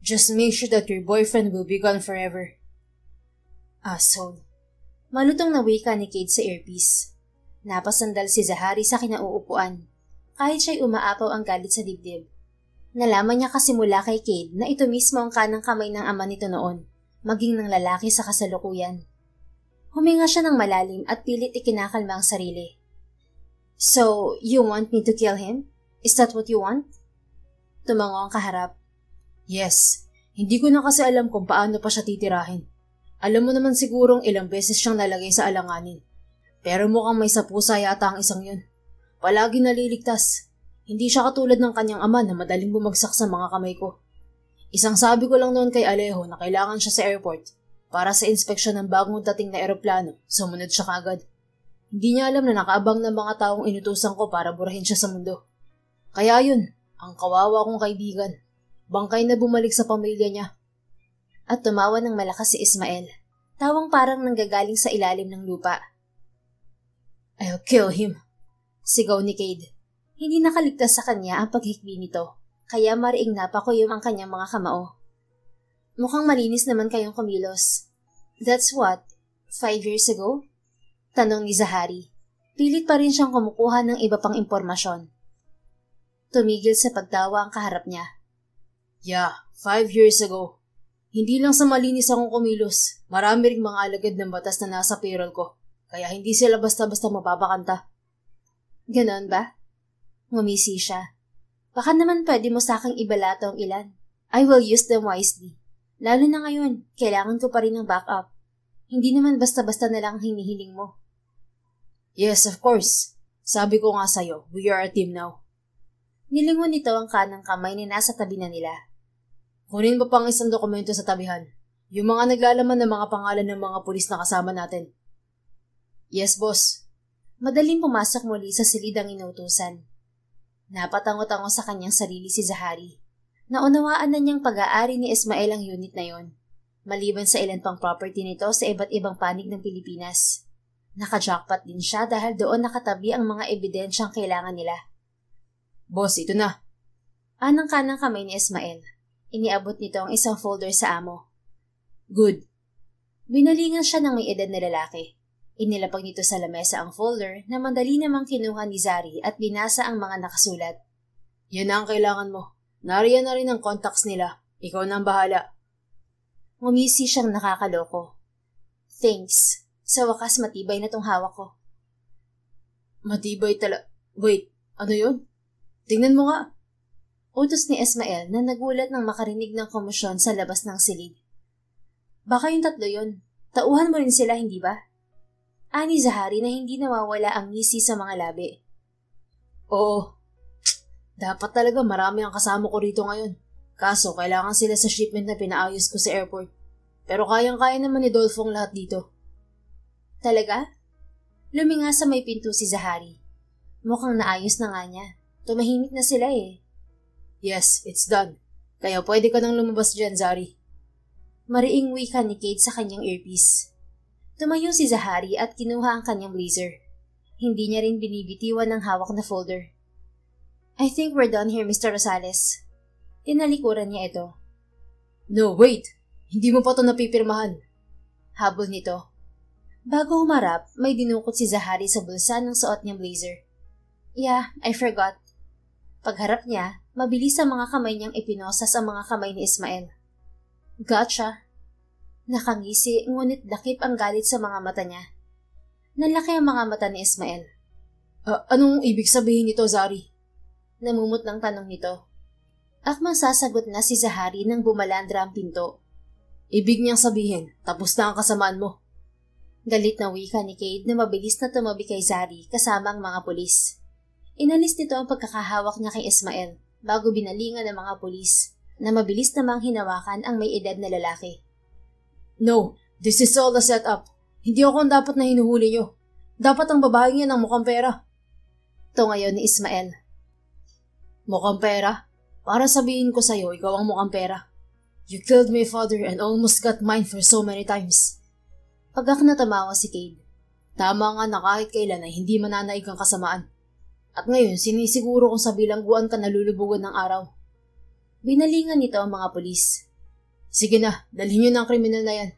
Just make sure that your boyfriend will be gone forever.
Asshole. Malutong na wika ni Cade sa earpiece. Napasandal si Zahari sa kinauupuan. Kahit siya'y umaapaw ang galit sa dibdib. Nalaman niya kasi mula kay Cade na ito mismo ang kanang kamay ng ama nito noon, maging ng lalaki sa kasalukuyan. Huminga siya ng malalim at pilit ikinakalma ang sarili. So, you want me to kill him? Is that what you want? Tumango ang kaharap.
Yes. Hindi ko na kasi alam kung paano pa siya titirahin. Alam mo naman sigurong ilang beses siyang nalagay sa alanganin. Pero mukhang may sapusa yata ang isang yun. Palagi naliligtas. Hindi siya katulad ng kanyang ama na madaling bumagsak sa mga kamay ko. Isang sabi ko lang noon kay Alejo na kailangan siya sa airport para sa inspeksyon ng bagong dating na eroplano. Sumunod siya kaagad. Hindi niya alam na nakaabang ng mga taong inutusan ko para burahin siya sa mundo. Kaya yun, ang kawawa kong kaibigan. Bangkay na bumalik sa pamilya niya.
At tumawa ng malakas si Ismael. Tawang parang nanggagaling sa ilalim ng lupa.
I'll kill him.
Sigaw ni Cade. Hindi nakaligtas sa kanya ang paghikbi nito. Kaya mariing napakuyom ang kanyang mga kamao. Mukhang malinis naman kayong kumilos. That's what? 5 years ago? Tanong ni Zahari. Pilit pa rin siyang kumukuha ng iba pang impormasyon. Tumigil sa pagtawa ang kaharap niya.
Yeah, 5 years ago. Hindi lang sa malinis akong kumilos. Marami ring mga alagad ng batas na nasa payroll ko. Kaya hindi sila basta-basta mapapakanta.
Ganon ba? Ngumisi siya. Baka naman pwede mo sa aking ibalato ang ilan. I will use them wisely. Lalo na ngayon, kailangan ko pa rin ng backup. Hindi naman basta-basta na lang ang hinihiling mo.
Yes, of course. Sabi ko nga sa'yo, we are a team now.
Nilingon nito ang kanang kamay na nasa tabi na nila.
Kunin mo pang isang dokumento sa tabihan. Yung mga naglalaman ng mga pangalan ng mga pulis na kasama natin. Yes, boss.
Madaling pumasok muli sa silid ang inutusan. Napatango-tango sa kanyang sarili si Zahari. Naunawaan na niyang pag-aari ni Ismael ang unit na yon, maliban sa ilan pang property nito sa iba't ibang panig ng Pilipinas. Naka-jackpot din siya dahil doon nakatabi ang mga ebidensyang kailangan nila.
Boss, ito na.
Anang kanang kamay ni Ismael. Iniabot nito ang isang folder sa amo.
Good.
Binalingan siya ng may edad na lalaki. Inilapag nito sa lamesa ang folder na mandali namang kinuha ni Zari at binasa ang mga nakasulat.
Yan na ang kailangan mo. Nariyan na rin ang contacts nila. Ikaw na ang bahala.
Ngumisi siyang nakakaloko. Thanks. Sa wakas matibay na tong hawak ko.
Matibay Wait, ano yun? Tingnan mo nga.
Utos ni Ismael na nagulat nang makarinig ng komosyon sa labas ng silid. Baka yung tatlo yun. Tauhan mo rin sila, hindi ba? Ani Zahari na hindi nawawala ang ngisi sa mga labi.
Oo. Dapat talaga marami ang kasama ko rito ngayon. Kaso kailangan sila sa shipment na pinaayos ko sa airport. Pero kayang-kaya naman ni Dolfo ang lahat dito.
Talaga? Luminga sa may pinto si Zahari. Mukhang naayos na nga niya. Tumahimik na sila eh.
Yes, it's done. Kaya pwede ka nang lumabas dyan, Zari.
Mariing wika ni Cade sa kanyang earpiece. Tumayo si Zahari at kinuha ang kanyang blazer. Hindi niya rin binibitiwan ng hawak na folder. I think we're done here, Mr. Rosales. Tinalikuran niya ito.
No, wait! Hindi mo pa ito napipirmahan.
Habol nito. Bago humarap, may dinukot si Zahari sa bulsa ng suot niyang blazer. Yeah, I forgot. Pagharap niya, mabilis sa mga kamay niyang ipinosas ang mga kamay ni Ismael. Gotcha. Nakangisi, ngunit dakip ang galit sa mga mata niya. Nalaki ang mga mata ni Ismael.
Anong ibig sabihin nito, Zari?
Namumutlang tanong nito. Akmang sasagot na si Zahari nang bumalandra ang pinto.
Ibig niyang sabihin, tapos na ang kasamaan mo.
Galit na wika ni Cade na mabilis na tumabi kay Zari kasama ang mga pulis. Inalis nito ang pagkakahawak niya kay Ismael bago binalingan ng mga pulis na mabilis namang hinawakan ang may edad na lalaki.
No, this is all a setup. Hindi ako ang dapat na hinuhuli niyo. Dapat ang babaeng yan ang mukhang pera.
Tungayon ni Ismael.
Mukhang pera? Para sabihin ko sa'yo, ikaw ang mukhang pera. You killed my father and almost got mine for so many times.
Pagak na tamawa si Cade.
Tama nga na kahit kailan ay hindi mananaig ang kasamaan. At ngayon, sinisiguro kung sa bilangguan ka nalulubugan ng araw.
Binalingan nito ang mga pulis.
Sige na, dalhin niyo na ang kriminal na yan.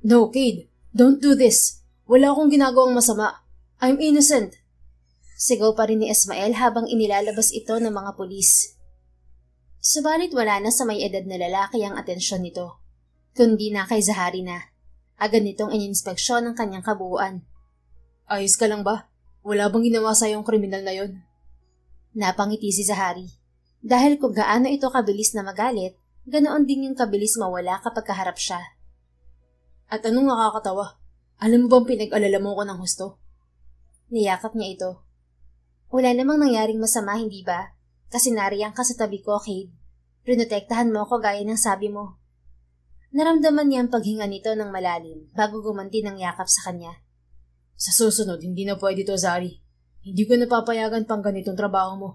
No, Cade, don't do this. Wala akong ginagawang masama. I'm innocent.
Sigaw pa rin ni Ismael habang inilalabas ito ng mga pulis. Subalit wala na sa may edad na lalaki ang atensyon nito, kundi na kay Zahari na. Agad nitong ininspeksyon ang kanyang kabuuan.
Ayos ka lang ba? Wala bang ginawa sa'yo ang kriminal na yon?
Napangiti si Zahari. Dahil kung gaano ito kabilis na magalit, ganoon din yung kabilis mawala kapag kaharap siya.
At anong nakakatawa? Alam mo bang pinag-alala mo ko ng husto?
Niyakap niya ito. Wala namang nangyaring masama, hindi ba? Kasi nariyan ka sa tabi ko, Cade. Prinotektahan mo ako gaya ng sabi mo. Naramdaman niya ang paghinga nito ng malalim bago gumanti ng yakap sa kanya.
Sa susunod, hindi na pwede to, Zari. Hindi ko napapayagan pang ganitong trabaho mo.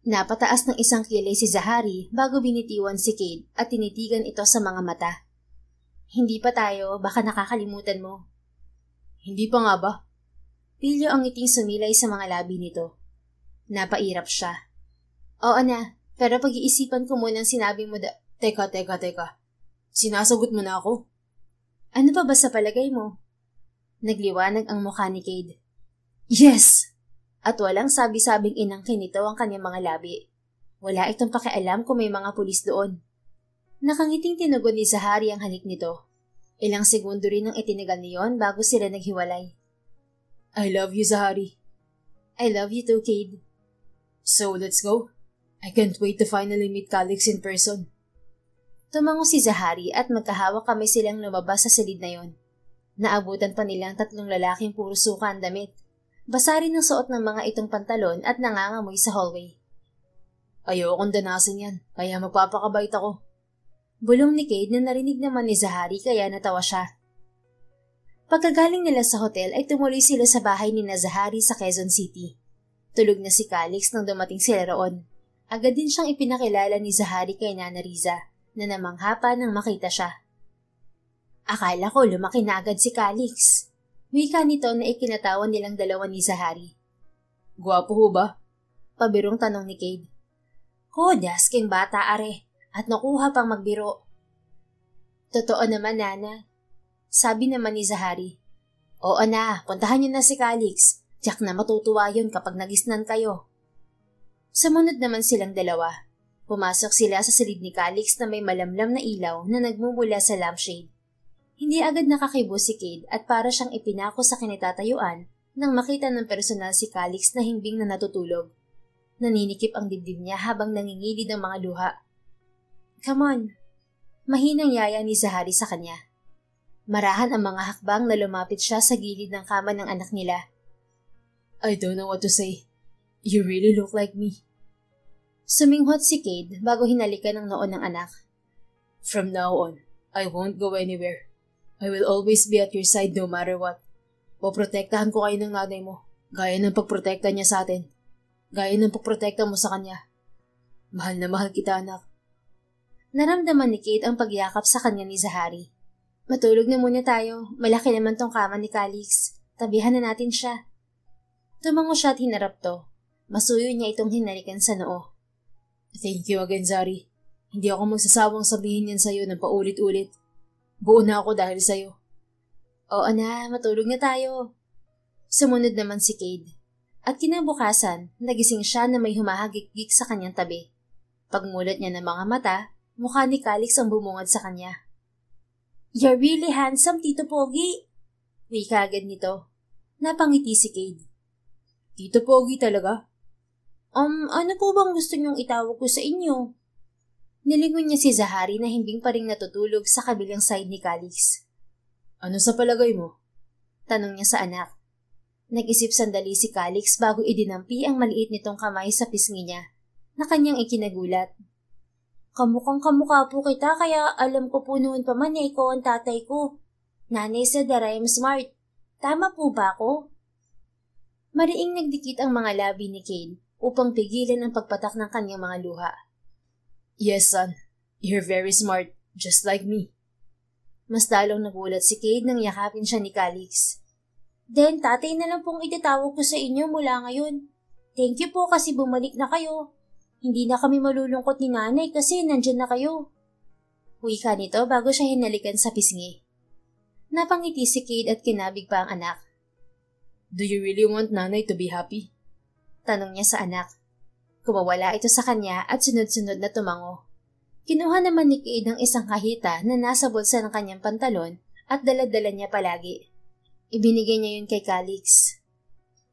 Napataas ng isang kilay si Zahari bago binitiwan si Cade at tinitigan ito sa mga mata. Hindi pa tayo, baka nakakalimutan mo.
Hindi pa nga ba?
Pilyo ang ngiting sumilay sa mga labi nito. Napairap siya. Oo na, pero pag-iisipan ko muna ang sinabi mo
Teka. Sinasagot mo na ako?
Ano pa ba sa palagay mo? Nagliwanag ang mukha ni Cade.
Yes!
At walang sabi-sabing inangkin nito ang kanyang mga labi. Wala itong pakialam kung may mga pulis doon. Nakangiting tinugon ni Zahari ang halik nito. Ilang segundo rin ang itinigal niyon bago sila naghiwalay.
I love you, Zahari.
I love you too, Cade.
So, let's go. I can't wait to finally meet Calix in person.
Tumango si Zahari at magkahawak kami silang lumabas sa silid na yon. Naabutan pa nilang tatlong lalaking puro suka ang damit. Basa rin ang suot ng mga itong pantalon at nangangamoy sa hallway.
Ayokong danasin yan, kaya magpapakabait ako.
Bulong ni Cade na narinig naman ni Zahari kaya natawa siya. Pagkagaling nila sa hotel ay tumuloy sila sa bahay ni Zahari sa Quezon City. Tulog na si Calix nang dumating sila roon. Agad din siyang ipinakilala ni Zahari kay Nana Riza na namangha pa nang makita siya. Akala ko lumaki na agad si Calix. Wika nito na ikinatawan nilang dalawa ni Zahari.
Gwapo ho ba?
Pabirong tanong ni Cade. Kodas, king bata are, at nakuha pang magbiro. Totoo naman, Nana. Sabi naman ni Zahari. Oo na, puntahan niyo na si Calix. Tiyak na matutuwa yun kapag nagisnan kayo. Sumunod naman silang dalawa. Pumasok sila sa silid ni Calix na may malamlam na ilaw na nagmumula sa lampshade. Hindi agad nakakibo si Cade at para siyang ipinako sa kinitatayuan nang makita ng personal si Calix na himbing na natutulog. Naninikip ang dibdib niya habang nangingilid ang mga luha. Come on. Mahinang yaya ni Zahari sa kanya. Marahan ang mga hakbang na lumapit siya sa gilid ng kama ng anak nila.
I don't know what to say. You really look like me.
Suminghot si Cade bago hinalikan ng noon ng anak.
From now on, I won't go anywhere. I will always be at your side no matter what. Poprotektahan ko kayo ng nanay mo, gaya ng pagprotekta niya sa atin. Gaya ng pagprotekta mo sa kanya. Mahal na mahal kita, anak.
Naramdaman ni Cade ang pagyakap sa kanya ni Zahari. Matulog na muna tayo. Malaki naman tong kama ni Calix. Tabihan na natin siya. Tumango siya at hinarap to. Masuyo niya itong hinalikan sa noo.
Thank you again, Zari. Hindi ako magsasawang sabihin yan sa'yo ng paulit-ulit. Buo na ako dahil sa'yo.
Oo na, matulog na tayo. Sumunod naman si Cade. At kinabukasan, nagising siya na may humahagik-gik sa kanyang tabi. Pagmulat niya ng mga mata, mukha ni Calix ang bumungad sa kanya. You're really handsome, Tito Pogi. Wika agad nito. Napangiti si Cade.
Tito Pogi talaga?
Ano po bang gusto niyong itawag ko sa inyo? Nilingon niya si Zahari na himbing pa ring natutulog sa kabilang side ni Calix.
Ano sa palagay mo?
Tanong niya sa anak. Nag-isip sandali si Calix bago idinampi ang maliit nitong kamay sa pisngi niya na kanyang ikinagulat. Kamukhang kamukha po kita kaya alam ko po noon pa man na ikaw ang tatay ko. Nanay said that I am smart. Tama po ba ako? Mariing nagdikit ang mga labi ni Cade upang pigilan ang pagpatak ng kanyang mga luha.
Yes, son. You're very smart, just like me.
Mas lalong nagulat si Cade nang yakapin siya ni Calix. Then, tatay na lang pong itatawag ko sa inyo mula ngayon. Thank you po kasi bumalik na kayo. Hindi na kami malulungkot ni nanay kasi nandyan na kayo. Wika nito bago siya hinalikan sa pisngi. Napangiti si Cade at kinabig pa ang anak.
Do you really want nanay to be happy?
Tanong niya sa anak. Kumawala ito sa kanya at sunod-sunod na tumango. Kinuha naman ni Cade ang isang kahita na nasa bulsa ng kanyang pantalon at dala-dala niya palagi. Ibinigay niya yun kay Calix.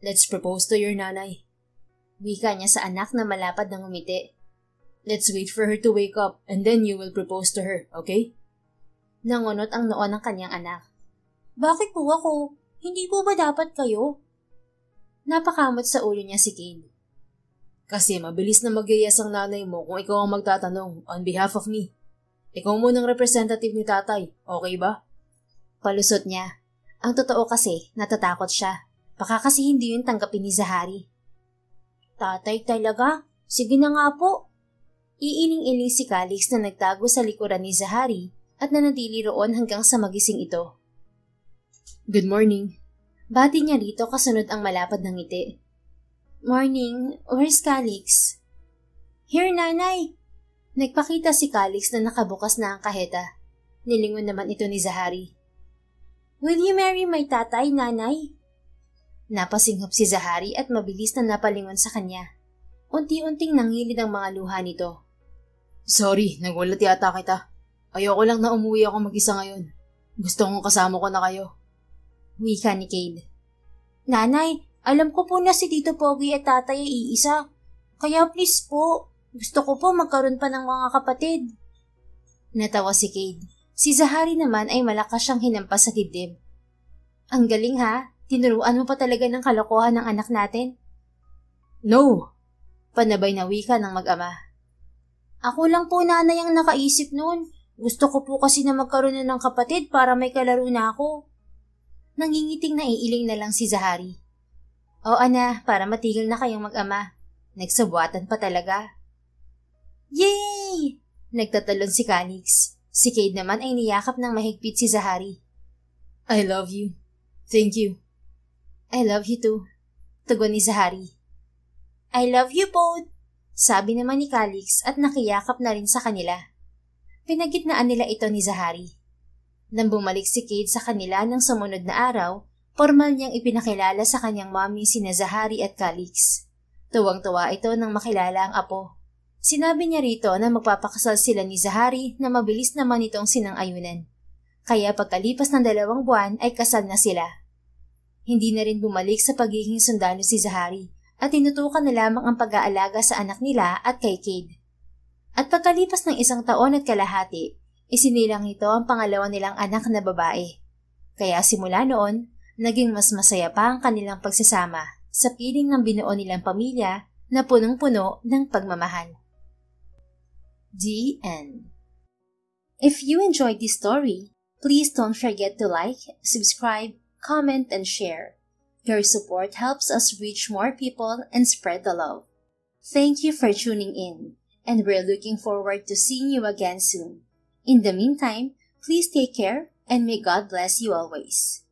Let's propose to your nanay.
Wika niya sa anak na malapad ng umiti.
Let's wait for her to wake up and then you will propose to her, okay?
Nangunot ang noo ng kanyang anak. Bakit po ako? Hindi po ba dapat kayo? Napakamot sa ulo niya si Cade.
Kasi mabilis na magyayas ang nanay mo kung ikaw ang magtatanong on behalf of me. Ikaw munang representative ni tatay, okay ba?
Palusot niya. Ang totoo kasi, natatakot siya. Baka kasi hindi yun tanggapin ni Zahari. Tatay talaga? Sige na nga po. Iiling-iling si Calix na nagtago sa likuran ni Zahari at nanatili roon hanggang sa magising ito.
Good morning.
Bati niya rito kasunod ang malapad ng ngiti. Morning, where's Calix? Here, nanay. Nagpakita si Calix na nakabukas na ang kaheta. Nilingon naman ito ni Zahari. Will you marry my tatay, nanay? Napasinghap si Zahari at mabilis na napalingon sa kanya. Unti-unting nangilid ang mga luha nito.
Sorry, nagulat yata kita. Ayoko lang na umuwi ako mag-isa ngayon. Gusto kong kasama ko na kayo.
Wika ni Cade. Nanay, alam ko po na si Tito Pogi at tatay ay iisa. Kaya please po, gusto ko po magkaroon pa ng mga kapatid. Natawa si Cade. Si Zahari naman ay malakas siyang hinampas sa dibdib. Ang galing ha, tinuruan mo pa talaga ng kalokohan ng anak natin.
No!
Panabay na wika ng mag-ama. Ako lang po nanay ang nakaisip noon. Gusto ko po kasi na magkaroon na ng kapatid para may kalaro na ako. Nangingiting naiiling na lang si Zahari. O ana, para matigil na kayong mag-ama. Nagsabuatan pa talaga. Yay! Nagtatalon si Calix. Si Cade naman ay niyakap ng mahigpit si Zahari.
I love you. Thank you.
I love you too. Tugon ni Zahari. I love you both. Sabi naman ni Calix at nakiyakap na rin sa kanila. Pinagitnaan nila ito ni Zahari. Nang bumalik si Cade sa kanila ng sumunod na araw, formal niyang ipinakilala sa kanyang mami sina Zahari at Calix. Tuwang-tuwa ito nang makilala ang apo. Sinabi niya rito na magpapakasal sila ni Zahari na mabilis naman itong sinang-ayunan. Kaya pagkalipas ng 2 buwan ay kasal na sila. Hindi na rin bumalik sa pagiging sundalo si Zahari at tinutukan na lamang ang pag-aalaga sa anak nila at kay Cade. At pagkalipas ng 1 taon at kalahati, isinilang ito ang pangalawa nilang anak na babae. Kaya simula noon, naging mas masaya pa ang kanilang pagsasama sa piling ng binuo nilang pamilya na punong-puno ng pagmamahal. The end. If you enjoyed this story, please don't forget to like, subscribe, comment, and share. Your support helps us reach more people and spread the love. Thank you for tuning in, and we're looking forward to seeing you again soon. In the meantime, please take care and may God bless you always.